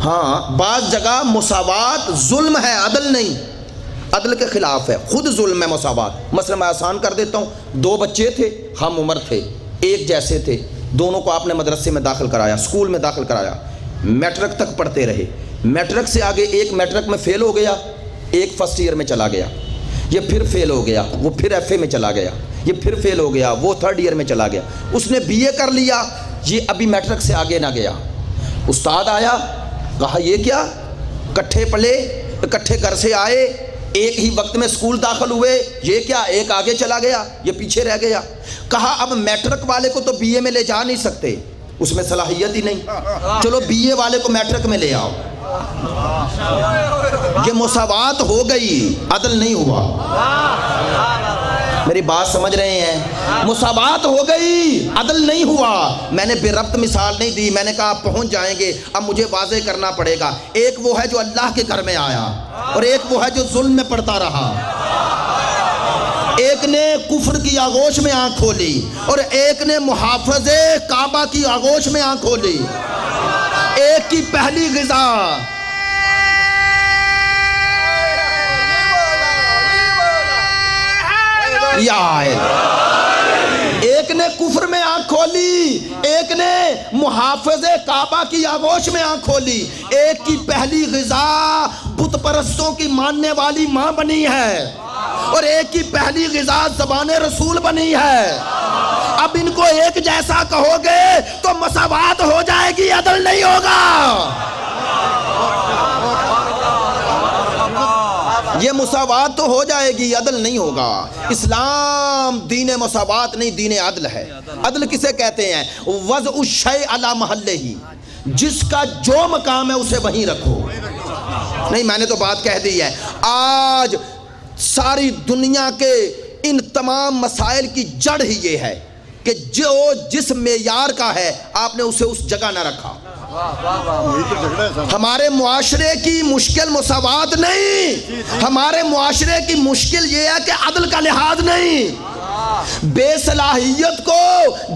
ہاں بعض جگہ مساوات ظلم ہے، عدل نہیں، عدل کے خلاف ہے، خود ظلم ہے مساوات۔ مثلا میں آسان کر دیتا ہوں، دو بچے تھے، ہم عمر تھے، ایک جیسے تھے، دونوں کو آپ نے مدرسے میں داخل کرایا، اسکول میں داخل کرایا، میٹرک تک پڑھتے رہے، میٹرک سے آگے ایک میٹرک میں فیل ہو گیا، ایک فرسٹ ایئر میں چلا گیا، یہ پھر فیل ہو گیا، وہ پھر ایف اے میں چلا گیا، یہ پھر فیل ہو گیا، وہ تھرڈ ایئر میں چلا گیا، اس نے بی اے کر لیا، یہ ابھی میٹرک سے آگے نہ گیا۔ استاد آیا، کہا یہ کیا، کٹھے پلے، کٹھے گھر سے آئے، ایک ہی وقت میں اسکول داخل ہوئے، یہ کیا، ایک آگے چلا گیا، یہ پیچھے رہ گیا۔ کہا اب میٹرک والے کو تو بی اے میں لے جا نہیں سکتے، اس میں صلاحیت ہی نہیں، چلو بی اے والے کو میٹرک میں لے آؤ۔ یہ مساوات ہو گئی، عدل نہیں ہوا۔ میری بات سمجھ رہے ہیں؟ مساوات ہو گئی، عدل نہیں ہوا۔ میں نے بے ربط مثال نہیں دی، میں نے کہا آپ پہنچ جائیں گے، اب مجھے واضح کرنا پڑے گا۔ ایک وہ ہے جو اللہ کے گھر میں آیا، اور ایک وہ ہے جو ظلم میں پڑتا رہا۔ ایک نے کفر کی آغوش میں آنکھ کھولی، اور ایک نے محافظ کعبہ کی آغوش میں آنکھ کھولی۔ ایک کی پہلی غذا ایک نے کفر میں آنکھ کھولی، ایک نے محافظ کعبہ کی آغوش میں آنکھ کھولی۔ ایک کی پہلی غذا بت پرستوں کی ماننے والی ماں بنی ہے، اور ایک کی پہلی غذا زبان رسول بنی ہے۔ اب ان کو ایک جیسا کہو گے تو مساوات ہو جائے گی، عدل نہیں ہوگا۔ یہ مساوات تو ہو جائے گی، عدل نہیں ہوگا۔ اسلام دین مساوات نہیں، دین عدل ہے۔ عدل کسے کہتے ہیں؟ وضع الشیء علی محلہ، جس کا جو مقام ہے اسے وہیں رکھو۔ نہیں، میں نے تو بات کہہ دی ہے۔ آج ساری دنیا کے ان تمام مسائل کی جڑ ہی یہ ہے کہ جو جس معیار کا ہے آپ نے اسے اس جگہ نہ رکھا۔ ہمارے معاشرے کی مشکل مساوات نہیں، ہمارے معاشرے کی مشکل یہ ہے کہ عدل کا لحاظ نہیں۔ بے صلاحیت کو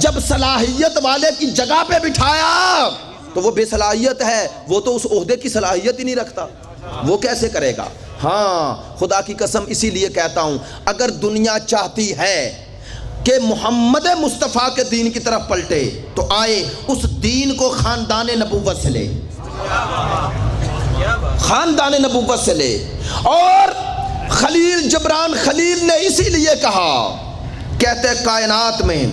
جب صلاحیت والے کی جگہ پہ بٹھایا تو وہ بے صلاحیت ہے، وہ تو اس عہدے کی صلاحیت ہی نہیں رکھتا، وہ کیسے کرے گا؟ ہاں، خدا کی قسم اسی لیے کہتا ہوں، اگر دنیا چاہتی ہے کہ محمد مصطفیٰ کے دین کی طرف پلٹے تو آئے اس دین کو خاندان نبوت سے لے، خاندان نبوت سے لے۔ اور خلیل جبران خلیل نے اسی لیے کہا، کہتے کائنات میں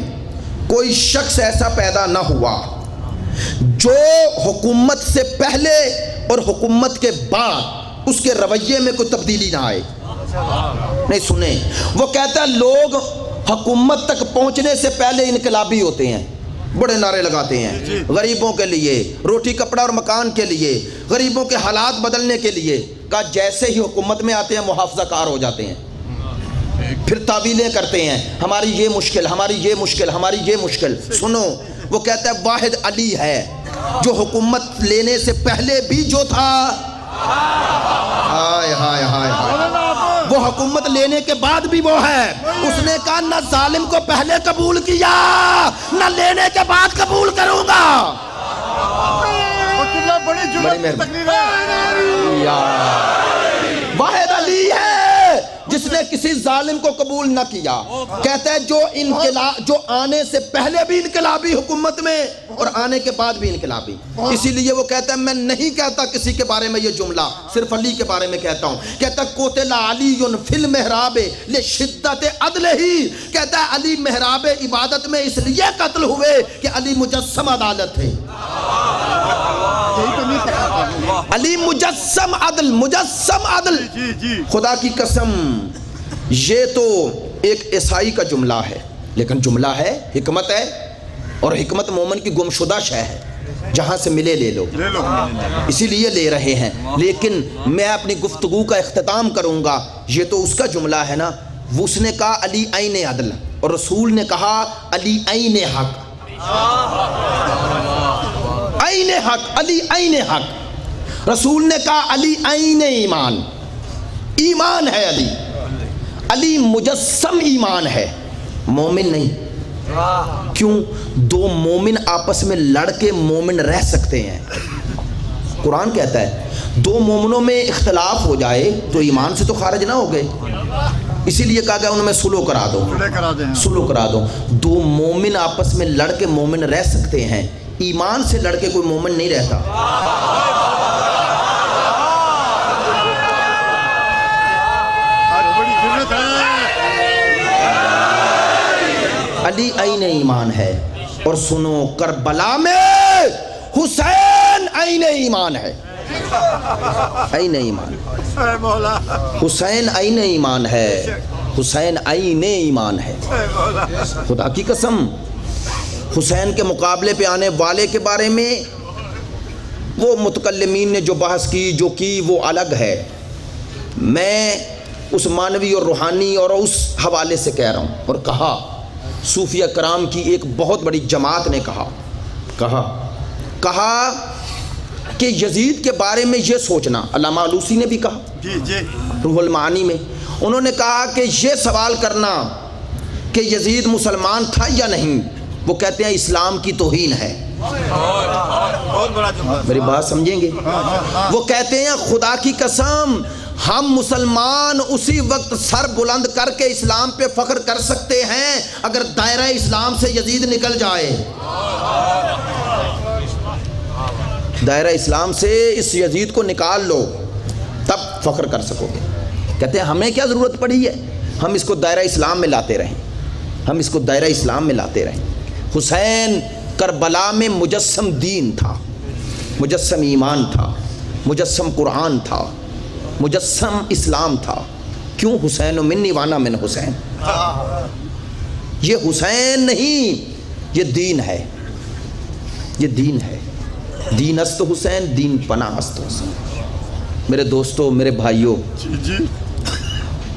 کوئی شخص ایسا پیدا نہ ہوا جو حکومت سے پہلے اور حکومت کے بعد اس کے رویے میں کوئی تبدیلی نہ آئے۔ نہیں سنیں، وہ کہتا ہے لوگ حکومت تک پہنچنے سے پہلے انقلابی ہوتے ہیں، بڑے نعرے لگاتے ہیں غریبوں کے لیے، روٹی کپڑا اور مکان کے لیے، غریبوں کے حالات بدلنے کے لیے۔ کہا جیسے ہی حکومت میں آتے ہیں محافظہ کار ہو جاتے ہیں، پھر تعویلیں کرتے ہیں، ہماری یہ مشکل، ہماری یہ مشکل، ہماری یہ مشکل۔ سنو، وہ کہتا ہے واحد علی ہے جو حکومت لینے سے پہلے بھی جو تھا، ہائے ہائے ہائے ہائے، وہ حکومت لینے کے بعد بھی وہ ہے۔ اس نے کہا نہ ظالم کو پہلے قبول کیا نہ لینے کے بعد قبول کروں گا۔ بڑی مہربانی، واحد علی ہے جس نے کسی ظالم کو قبول نہ کیا۔ کہتا ہے جو آنے سے پہلے بھی انقلابی حکومت میں اور آنے کے بعد بھی انقلابی۔ اسی لیے وہ کہتا ہے میں نہیں کہتا کسی کے بارے میں یہ جملہ، صرف علی کے بارے میں کہتا ہوں۔ کہتا ہے قتل علی فی المحراب لشدت عدلہ، کہتا ہے علی محراب عبادت میں اس لیے قتل ہوئے کہ علی مجسم عدالت تھے، علی مجسم عدل، مجسم عدل۔ خدا کی قسم یہ تو ایک عیسائی کا جملہ ہے، لیکن جملہ ہے، حکمت ہے، اور حکمت مومن کی گمشدہ شے ہے، جہاں سے ملے لے لو، اسی لیے لے رہے ہیں۔ لیکن میں اپنی گفتگو کا اختتام کروں گا، یہ تو اس کا جملہ ہے نا، اس نے کہا علی عین عدل، اور رسول نے کہا علی عین حق، عین حق، علی عین حق۔ رسول نے کہا علی عین ایمان، ایمان ہے علی، علی مجسم ایمان ہے، مومن نہیں۔ کیوں؟ دو مومن آپس میں لڑ کے مومن رہ سکتے ہیں، قرآن کہتا ہے دو مومنوں میں اختلاف ہو جائے تو ایمان سے تو خارج نہ ہو گئے، اسی لیے کہا گیا ان میں سلو کرا دو، سلو کرا دو۔ دو مومن آپس میں لڑ کے مومن رہ سکتے ہیں، ایمان سے لڑ کے کوئی مومن نہیں رہتا۔ علی عین ایمان ہے، اور سنو کربلا میں حسین عین ایمان ہے، عین ایمان، حسین عین ایمان ہے، حسین عین ایمان ہے۔ خدا کی قسم حسین کے مقابلے پہ آنے والے کے بارے میں وہ متکلمین نے جو بحث کی وہ الگ ہے، میں اس معنوی اور روحانی اور اس حوالے سے کہہ رہا ہوں۔ اور کہا صوفیہ کرام کی ایک بہت بڑی جماعت نے کہا کہ یزید کے بارے میں یہ سوچنا، علامہ علوسی نے بھی کہا روح المعانی میں، انہوں نے کہا کہ یہ سوال کرنا کہ یزید مسلمان تھا یا نہیں، وہ کہتے ہیں اسلام کی توہین ہے۔ میری بات سمجھیں گے؟ وہ کہتے ہیں خدا کی قسم ہم مسلمان اسی وقت سر بلند کر کے اسلام پہ فخر کر سکتے ہیں اگر دائرہ اسلام سے یزید نکل جائے، دائرہ اسلام سے اس یزید کو نکال لو تب فخر کر سکو گے۔ کہتے ہیں ہمیں کیا ضرورت پڑی ہے، ہم اس کو دائرہ اسلام میں لاتے رہیں، ہم اس کو دائرہ اسلام میں لاتے رہیں۔ حسین کربلا میں مجسم دین تھا، مجسم ایمان تھا، مجسم قرآن تھا، مجسم اسلام تھا۔ کیوں؟ حسین منی وانا من حسین، یہ حسین نہیں، یہ دین ہے، یہ دین ہے۔ دین است حسین، دین پناہ است حسین۔ میرے دوستو، میرے بھائیو،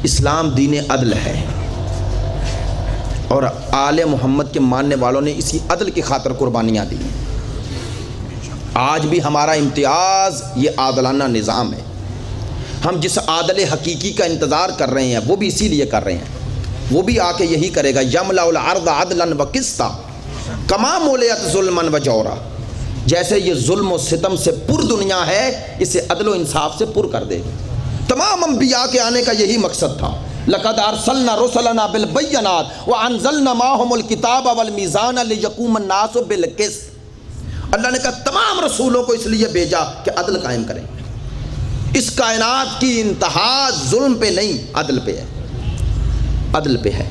اسلام دین عدل ہے، اور آل محمد کے ماننے والوں نے اسی عدل کی خاطر قربانیاں دی۔ آج بھی ہمارا امتیاز یہ عادلانہ نظام ہے۔ ہم جس عادل حقیقی کا انتظار کر رہے ہیں وہ بھی اسی لیے کر رہے ہیں، وہ بھی آ کے یہی کرے گا، یملأ الارض عدلا وقسطا کما ملئت ظلما وجورا، جیسے یہ ظلم و ستم سے پر دنیا ہے اسے عدل و انصاف سے پر کر دے گا۔ تمام انبیاء کے آنے کا یہی مقصد تھا، لقد ارسلنا رسلنا بالبینات وانزلنا معهم الکتاب والمیزان لیقوم الناس بالقسط۔ اللہ نے کہا تمام رسولوں کو اس لیے بھیجا کہ عدل قائم کریں۔ اس کائنات کی انتہا ظلم پہ نہیں، عدل پہ ہے، عدل پہ ہے۔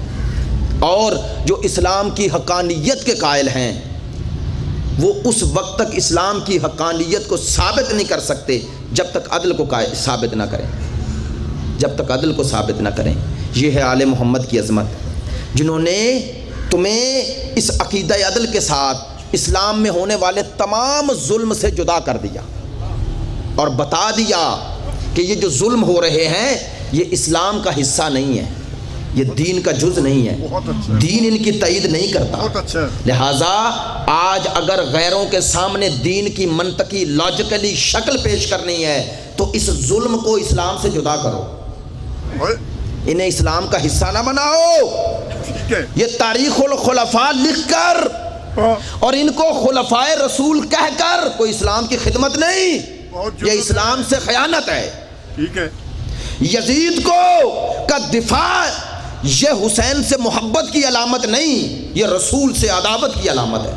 اور جو اسلام کی حقانیت کے قائل ہیں وہ اس وقت تک اسلام کی حقانیت کو ثابت نہیں کر سکتے جب تک عدل کو ثابت نہ کریں، جب تک عدل کو ثابت نہ کریں۔ یہ ہے آل محمد کی عظمت، جنہوں نے تمہیں اس عقیدہ عدل کے ساتھ اسلام میں ہونے والے تمام ظلم سے جدا کر دیا اور بتا دیا کہ یہ جو ظلم ہو رہے ہیں یہ اسلام کا حصہ نہیں ہے، یہ دین کا جز نہیں ہے، دین ان کی تائید نہیں کرتا۔ لہٰذا آج اگر غیروں کے سامنے دین کی منطقی لاجیکلی شکل پیش کرنی ہے تو اس ظلم کو اسلام سے جدا کرو، انہیں اسلام کا حصہ نہ بناؤ۔ یہ تاریخ الخلفاء لکھ کر اور ان کو خلفائے رسول کہہ کر کوئی اسلام کی خدمت نہیں، یہ اسلام سے خیانت ہے۔ یزید کا دفاع یہ حسین سے محبت کی علامت نہیں، یہ رسول سے عداوت کی علامت ہے،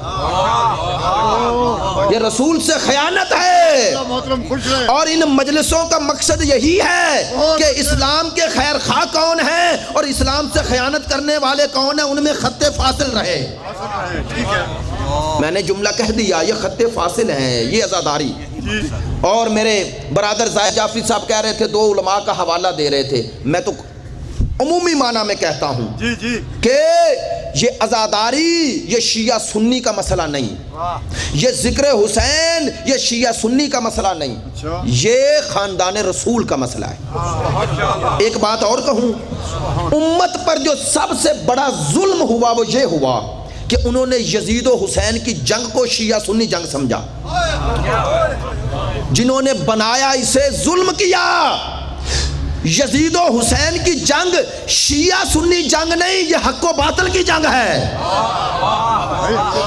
یہ رسول سے خیانت ہے۔ اور ان مجلسوں کا مقصد یہی ہے کہ اسلام کے خیر خواہ کون ہیں اور اسلام سے خیانت کرنے والے کون ہیں، ان میں خط فاصل رہے۔ میں نے جملہ کہہ دیا، یہ خط فاصل ہیں، یہ عزاداری۔ اور میرے برادر زاہد جعفری صاحب کہہ رہے تھے، دو علماء کا حوالہ دے رہے تھے، میں تو عمومی معنی میں کہتا ہوں کہ یہ عزاداری یہ شیعہ سنی کا مسئلہ نہیں، یہ ذکر حسین یہ شیعہ سنی کا مسئلہ نہیں، یہ خاندان رسول کا مسئلہ ہے۔ ایک بات اور کہوں، امت پر جو سب سے بڑا ظلم ہوا وہ یہ ہوا کہ انہوں نے یزید و حسین کی جنگ کو شیعہ سنی جنگ سمجھا، جنہوں نے بنایا اسے ظلم کیا۔ یزید و حسین کی جنگ شیعہ سنی جنگ نہیں، یہ حق و باطل کی جنگ ہے۔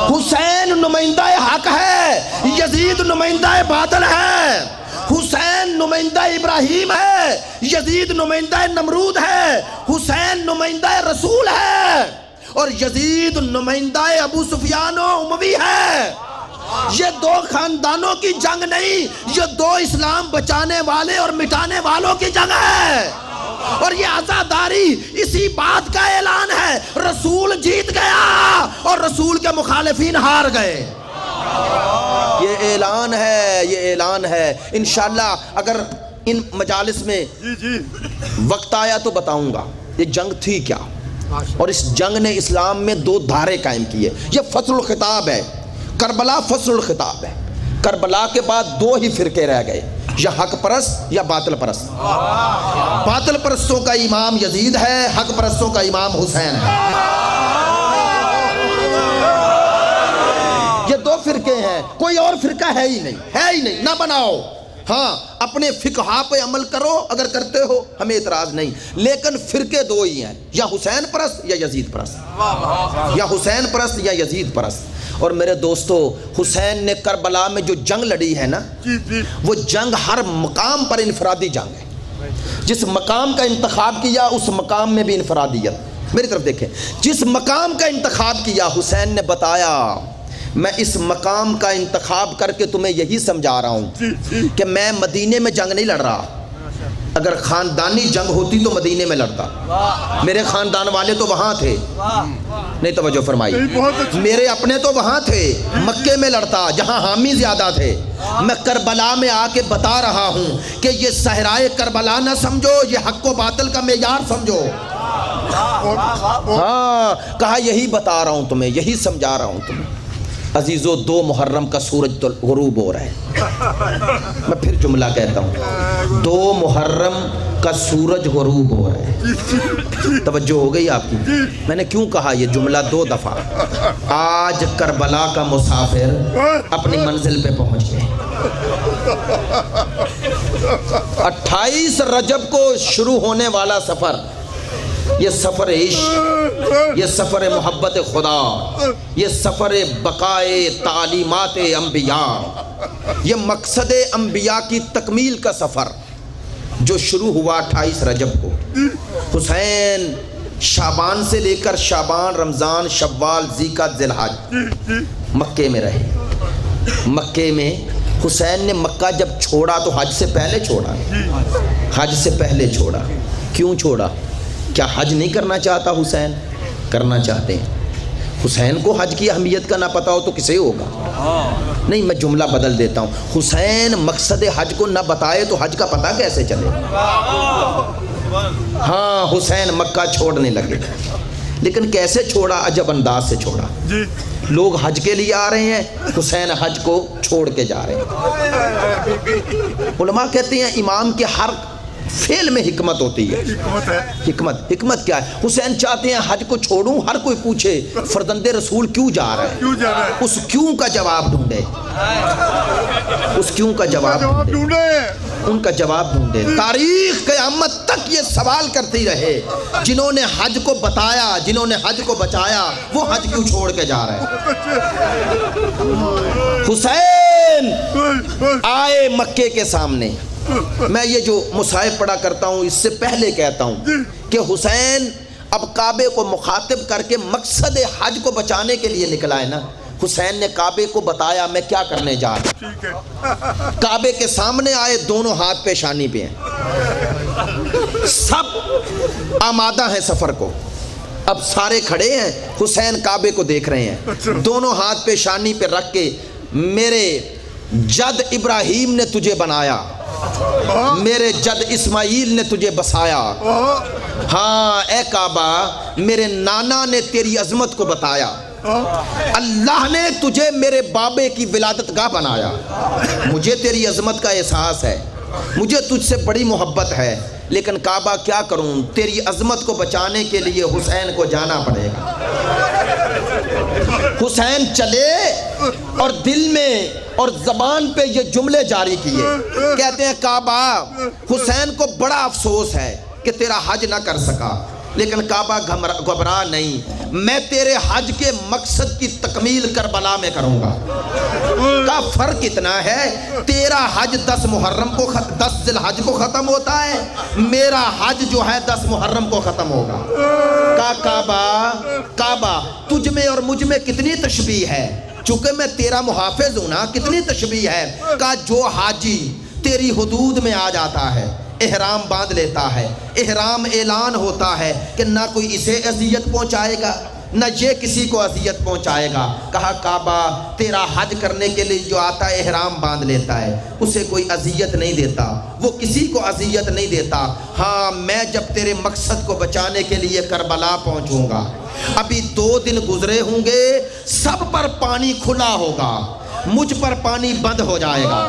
حسین نمائندہ حق ہے، یزید نمائندہ باطل ہے۔ حسین نمائندہ ابراہیم ہے، یزید نمائندہ نمرود ہے۔ حسین نمائندہ رسول ہے اور یزید نمائندہ ابو سفیان و اموی ہے۔ یہ دو خاندانوں کی جنگ نہیں، یہ دو اسلام بچانے والے اور مٹانے والوں کی جنگ ہے۔ اور یہ عزاداری اسی بات کا اعلان ہے، رسول جیت گیا اور رسول کے مخالفین ہار گئے۔ یہ اعلان ہے، یہ اعلان ہے۔ انشاءاللہ اگر ان مجالس میں وقت آیا تو بتاؤں گا یہ جنگ تھی کیا، اور اس جنگ نے اسلام میں دو دھارے قائم کیے۔ یہ فصل الخطاب ہے، کربلا فصل الخطاب ہے۔ کربلا کے بعد دو ہی فرقے رہ گئے، یا حق پرست یا باطل پرست۔ باطل پرستوں کا امام یزید ہے، حق پرستوں کا امام حسین ہے۔ یہ دو فرقے ہیں، کوئی اور فرقہ ہے ہی نہیں، ہے ہی نہیں، نہ بناؤ۔ ہاں اپنے فقہا پہ عمل کرو اگر کرتے ہو، ہمیں اعتراض نہیں، لیکن فرقے دو ہی ہیں، یا حسین پرست یا یزید پرست، یا حسین پرست یا یزید پرست۔ اور میرے دوستو، حسین نے کربلا میں جو جنگ لڑی ہے نا، وہ جنگ ہر مقام پر انفرادی جنگ ہے۔ جس مقام کا انتخاب کیا اس مقام میں بھی انفرادیت۔ میری طرف دیکھیں، جس مقام کا انتخاب کیا حسین نے بتایا میں اس مقام کا انتخاب کر کے تمہیں یہی سمجھا رہا ہوں کہ میں مدینے میں جنگ نہیں لڑ رہا۔ اگر خاندانی جنگ ہوتی تو مدینے میں لڑتا، میرے خاندان والے تو وہاں تھے، نہیں توجہ فرمائی، میرے اپنے تو وہاں تھے، مکے میں لڑتا جہاں حامی زیادہ تھے۔ میں کربلا میں آ کے بتا رہا ہوں کہ یہ صحرائے کربلا نہ سمجھو، یہ حق و باطل کا معیار سمجھو۔ ہاں کہا یہی بتا رہا ہوں تمہیں، یہی سمجھا رہا ہوں تمہیں۔ عزیزو، 2 محرم کا سورج تو غروب ہو رہا ہے۔ میں پھر جملہ کہتا ہوں، 2 محرم کا سورج غروب ہو رہا ہے۔ توجہ ہو گئی آپ کی؟ میں نے کیوں کہا یہ جملہ 2 دفعہ؟ آج کربلا کا مسافر اپنی منزل پہ پہنچ گئے۔ 28 رجب کو شروع ہونے والا سفر، یہ سفر عشق، یہ سفر محبت خدا، یہ سفر بقائے تعلیمات انبیاء، یہ مقصد انبیاء کی تکمیل کا سفر جو شروع ہوا 28 رجب کو۔ حسین شعبان سے لے کر شعبان، رمضان، شوال، ذیقعدہ، ذی الحج مکے میں رہے۔ مکے میں حسین نے مکہ جب چھوڑا تو حج سے پہلے چھوڑا، حج سے پہلے چھوڑا۔ کیوں چھوڑا؟ کیا حج نہیں کرنا چاہتا حسین؟ کرنا چاہتے ہیں۔ حسین کو حج کی اہمیت کا نہ پتا ہو تو کسے ہوگا؟ نہیں، میں جملہ بدل دیتا ہوں، حسین مقصد حج کو نہ بتائے تو حج کا پتہ کیسے چلے؟ ہاں حسین مکہ چھوڑنے لگے، لیکن کیسے چھوڑا؟ عجب انداز سے چھوڑا۔ لوگ حج کے لیے آ رہے ہیں، حسین حج کو چھوڑ کے جا رہے ہیں۔ علماء کہتے ہیں امام کے ہر فعل میں حکمت ہوتی ہے۔ حکمت کیا ہے؟ حسین چاہتے ہیں حج کو چھوڑوں، ہر کوئی پوچھے فرزند رسول کیوں جا رہا ہے، اس کیوں کا جواب ڈھونڈے، اس کیوں کا جواب ڈھونڈے، ان کا جواب ڈھونڈے۔ تاریخ قیامت تک یہ سوال کرتی رہے، جنہوں نے حج کو بتایا، جنہوں نے حج کو بچایا، وہ حج کیوں چھوڑ کے جا رہے ہیں؟ حسین آئے مکے کے سامنے۔ میں یہ جو مصاحف پڑھا کرتا ہوں اس سے پہلے کہتا ہوں کہ حسین اب کعبے کو مخاطب کر کے مقصد حج کو بچانے کے لیے نکلا ہے نا۔ حسین نے کعبے کو بتایا میں کیا کرنے جا رہا ہوں۔ کعبے کے سامنے آئے، دونوں ہاتھ پیشانی پہ ہیں، سب آمادہ ہیں سفر کو۔ اب سارے کھڑے ہیں، حسین کعبے کو دیکھ رہے ہیں، دونوں ہاتھ پیشانی پہ رکھ کے، میرے جد ابراہیم نے تجھے بنایا، میرے جد اسماعیل نے تجھے بسایا، ہاں اے کعبہ میرے نانا نے تیری عظمت کو بتایا، اللہ نے تجھے میرے بابے کی ولادت گاہ بنایا، مجھے تیری عظمت کا احساس ہے، مجھے تجھ سے بڑی محبت ہے، لیکن کعبہ کیا کروں، تیری عظمت کو بچانے کے لیے حسین کو جانا پڑے گا۔ حسین چلے اور دل میں اور زبان پہ یہ جملے جاری کیے. کہتے ہیں کعبہ، حسین کو بڑا افسوس ہے کہ تیرا حج نہ کر سکا، لیکن کعبہ گھبرا نہیں، میں تیرے حج کے مقصد کی تکمیل کربلا میں کروں گا. کا فرق اتنا ہے، تیرا حج 10 محرم کو 10 ذی الحج کو ختم ہوتا ہے، میرا حج جو ہے 10 محرم کو ختم ہوگا. کعبہ تجھ میں اور مجھ میں کتنی تشبیہ ہے، چونکہ میں تیرا محافظ ہوں نا، کتنی تشبیہ ہے. کا جو حاجی تیری حدود میں آ جاتا ہے، احرام باندھ لیتا ہے، احرام اعلان ہوتا ہے کہ نہ کوئی اسے اذیت پہنچائے گا نہ یہ کسی کو اذیت پہنچائے گا. کہا کعبہ تیرا حج کرنے کے لیے جو آتا ہے احرام باندھ لیتا ہے، اسے کوئی اذیت نہیں دیتا، وہ کسی کو اذیت نہیں دیتا. ہاں میں جب تیرے مقصد کو بچانے کے لیے کربلا پہنچوں گا، ابھی 2 دن گزرے ہوں گے، سب پر پانی کھلا ہوگا، مجھ پر پانی بند ہو جائے گا.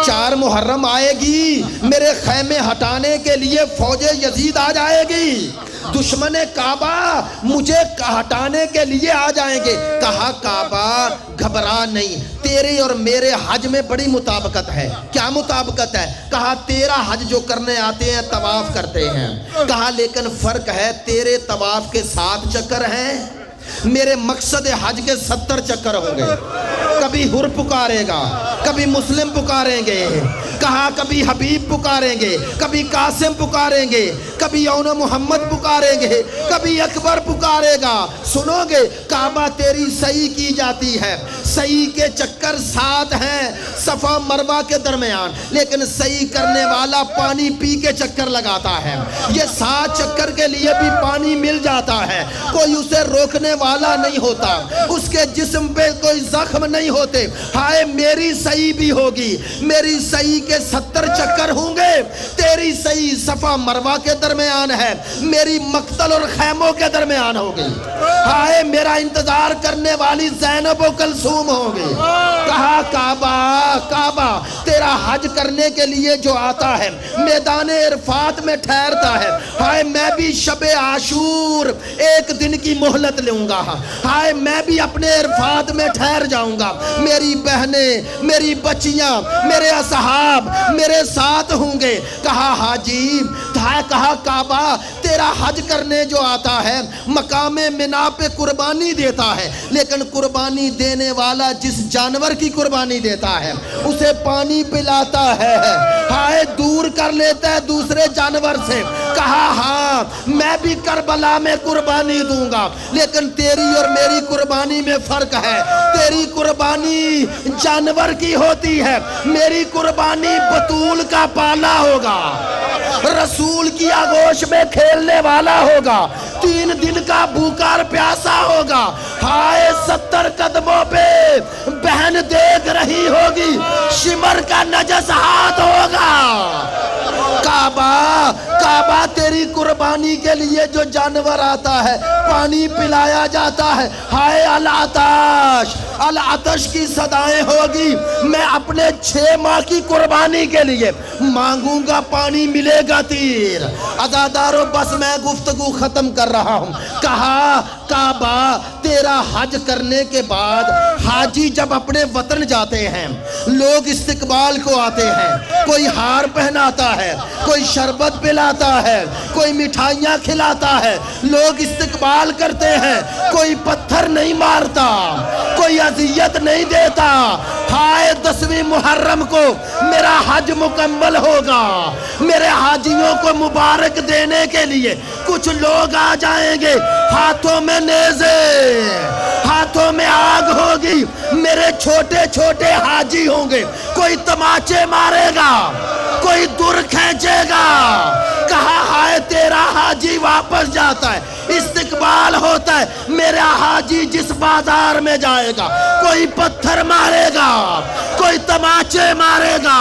4 محرم آئے گی، میرے خیمے ہٹانے کے لیے فوج یزید آ جائے گی، دشمن کعبہ مجھے ہٹانے کے لیے آ جائیں گے. کہا کعبہ گھبرا نہیں، تیرے اور میرے حج میں بڑی مطابقت ہے. کیا مطابقت ہے؟ کہا تیرا حج جو کرنے آتے ہیں طواف کرتے ہیں. کہا لیکن فرق ہے، تیرے طواف کے 7 چکر ہیں، میرے مقصد حج کے 70 چکر ہوں گے. کبھی حر پکارے گا، کبھی مسلم پکاریں گے، کہا کبھی حبیب پکاریں گے، کبھی قاسم پکاریں گے، کبھی یون محمد پکاریں گے، کبھی اکبر پکارے گا. سنو گے کعبہ تیری سعی کی جاتی ہے، سعی کے چکر 7 ہیں صفا مروہ کے درمیان، لیکن سعی کرنے والا پانی پی کے چکر لگاتا ہے. یہ 7 چکر کے لیے بھی پانی مل جاتا ہے، کوئی اسے روکنے والا نہیں ہوتا، اس کے جسم پہ کوئی زخم نہیں ہوتے. ہائے میری سعی بھی ہوگی، میری سعی کے 70 چکر ہوں گے، تیری سعی صفا مروہ کے درمیان ہے، میری مقتل اور خیموں کے درمیان ہوگی. ہائے میرا انتظار کرنے والی زینب و کلثوم ہوگی. کہا کعبہ تیرا حج کرنے کے لیے جو آتا ہے میدان عرفات میں ٹھہرتا ہے، ہائے میں بھی شب عاشور 1 دن کی مہلت لوں گا، ہائے میں بھی اپنے عرفات میں ٹھہر جاؤں گا، میری بہنیں میری بچیاں میرے اصحاب میرے ساتھ ہوں گے. کہا حاجی، کہا کعبہ تیرا حج کرنے جو آتا ہے مقام منا پہ قربانی دیتا ہے، لیکن قربانی دینے والا جس جانور کی قربانی دیتا ہے اسے پانی پلاتا ہے، ہائے دور کر لیتا ہے دوسرے جانور سے. کہا ہاں میں بھی کربلا میں قربانی دوں گا، لیکن تیری اور میری قربانی میں فرق ہے. تیری قربانی جانور کی ہوتی ہے، میری قربانی بطول کا پالا ہوگا، رسول کی آغوش میں کھیلنے والا ہوگا، 3 دن کا بھوکا اور پیاسا ہوگا. ہائے 70 قدموں پہ بہن دیکھ رہی ہوگی، شمر کا نجس ہاتھ ہوگا. کعبہ تیری قربانی کے لیے جو جانور آتا ہے پانی پلایا جاتا ہے. ہائے العطش کی صدائیں ہوگی، میں اپنے 6 ماہ کی قربانی کے لیے مانگوں گا، پانی ملے گا تیر. عزادارو بس میں گفتگو ختم کر رہا ہوں. کہا کعبہ تیرا حج کرنے کے بعد حاجی جب اپنے وطن جاتے ہیں لوگ استقبال کو آتے ہیں، کوئی ہار پہناتا ہے، کوئی شربت پلاتا ہے، کوئی مٹھائیاں کھلاتا ہے، لوگ استقبال کرتے ہیں، کوئی پتھر نہیں مارتا، کوئی اذیت نہیں دیتا. ہائے 10ویں محرم کو میرا حج مکمل ہوگا، میرے حاجیوں کو مبارک دینے کے لیے کچھ لوگ آ جائیں گے، ہاتھوں میں نیزے، ہاتھوں میں آگ ہوگی، میرے چھوٹے چھوٹے حاجی ہوں گے، کوئی تماچے مارے گا، کوئی دور کھینچے گا. کہا ہائے تیرا حاجی واپس جاتا ہے، استقبال ہوتا ہے، میرا حاجی جس بازار میں جائے گا کوئی پتھر مارے گا، کوئی تماچے مارے گا.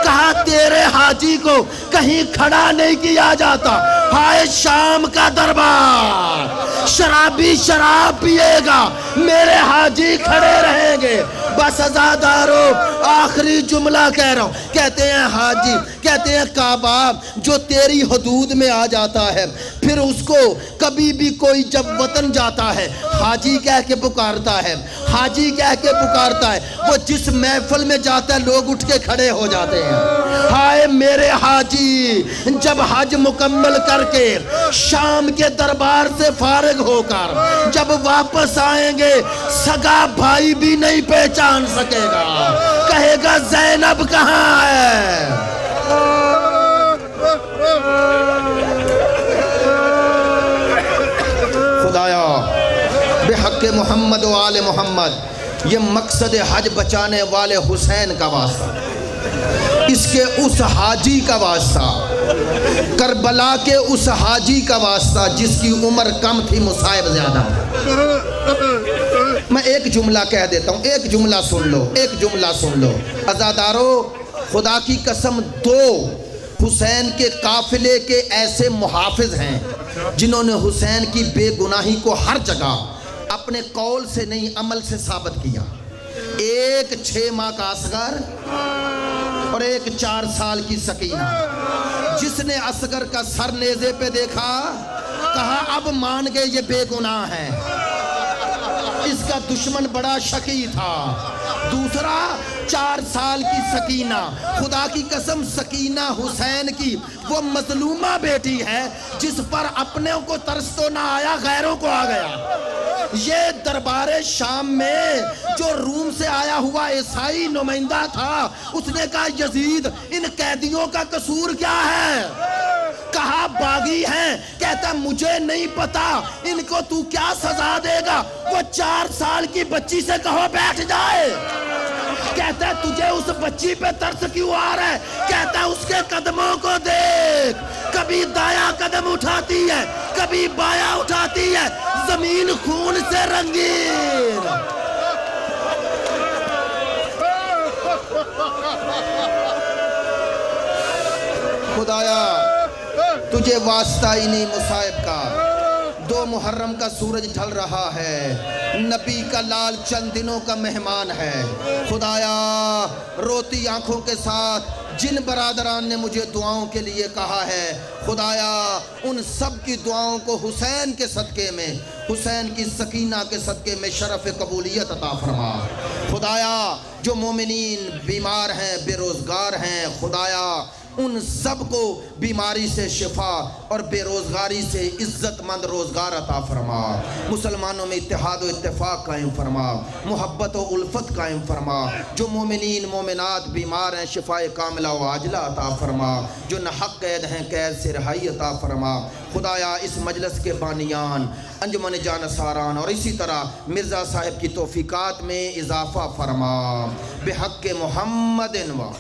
کہا تیرے حاجی کو کہیں کھڑا نہیں کیا جاتا. ہائے شام کا دربار، شرابی شراب پیے گا، میرے حاجی کھڑے رہیں گے. بس عزادارو آخری جملہ کہہ رہا ہوں. کہتے ہیں حاجی، کہتے ہیں کعبہ جو تیری حدود میں آ جاتا ہے پھر پھر اس کو کبھی بھی کوئی جب وطن جاتا ہے حاجی کہہ کے پکارتا ہے، حاجی کہہ کے پکارتا ہے، وہ جس محفل میں جاتا ہے لوگ اٹھ کے کھڑے ہو جاتے ہیں۔ ہائے میرے حاجی، جب حج مکمل کر کے شام کے دربار سے فارغ ہو کر جب واپس آئیں گے سگا بھائی بھی نہیں پہچان سکے گا، کہے گا زینب کہاں ہے؟ خدایا بحق محمد و آل محمد، یہ مقصد حج بچانے والے حسین کا واسطہ، اس کے اس حاجی کا واسطہ، کربلا کے اس حاجی کا واسطہ جس کی عمر کم تھی، مصائب زیادہ تھا۔ میں ایک جملہ کہہ دیتا ہوں، ایک جملہ سن لو، ایک جملہ سن لو عزادارو، خدا کی قسم دو حسین کے قافلے کے ایسے محافظ ہیں جنہوں نے حسین کی بے گناہی کو ہر جگہ اپنے قول سے نہیں عمل سے ثابت کیا۔ ایک 6 ماہ کا اصغر اور ایک 4 سال کی سکینہ، جس نے اصغر کا سر نیزے پہ دیکھا کہا اب مان گئے یہ بے گناہ ہے، اس کا دشمن بڑا شکی تھا۔ دوسرا 4 سال کی سکینہ، خدا کی قسم سکینہ حسین کی وہ مظلومہ بیٹی ہے جس پر اپنے کو ترس تو نہ آیا غیروں کو آ گیا۔ یہ دربار شام میں جو روم سے آیا ہوا عیسائی نمائندہ تھا، اس نے کہا یزید ان قیدیوں کا قصور کیا ہے؟ کہا باغی ہیں، کہتا مجھے نہیں پتا ان کو تو کیا سزا دے گا، وہ 4 سال کی بچی سے کہو بیٹھ جائے۔ کہتا ہے تجھے اس بچی پہ ترس کیوں آ رہا ہے؟ کہتا ہے اس کے قدموں کو دیکھ، کبھی دایاں قدم اٹھاتی ہے کبھی بایاں اٹھاتی ہے، زمین خون سے رنگین۔ خدایا تجھے واسطہ ہی نہیں مصائب کا۔ 2 محرم کا سورج ڈھل رہا ہے، نبی کا لال چند دنوں کا مہمان ہے۔ خدایا روتی آنکھوں کے ساتھ جن برادران نے مجھے دعاؤں کے لیے کہا ہے، خدایا ان سب کی دعاؤں کو حسین کے صدقے میں، حسین کی سکینہ کے صدقے میں شرف قبولیت عطا فرما۔ خدایا جو مومنین بیمار ہیں، بے روزگار ہیں، خدایا ان سب کو بیماری سے شفا اور بے روزگاری سے عزت مند روزگار عطا فرما۔ مسلمانوں میں اتحاد و اتفاق قائم فرما، محبت و الفت قائم فرما۔ جو مومنین مومنات بیمار ہیں شفاء کاملہ و عاجلہ عطا فرما، جو ناحق قید ہیں قید سے رہائی عطا فرما۔ خدایا اس مجلس کے بانیان انجمن جانصاران اور اسی طرح مرزا صاحب کی توفیقات میں اضافہ فرما، بحق محمد و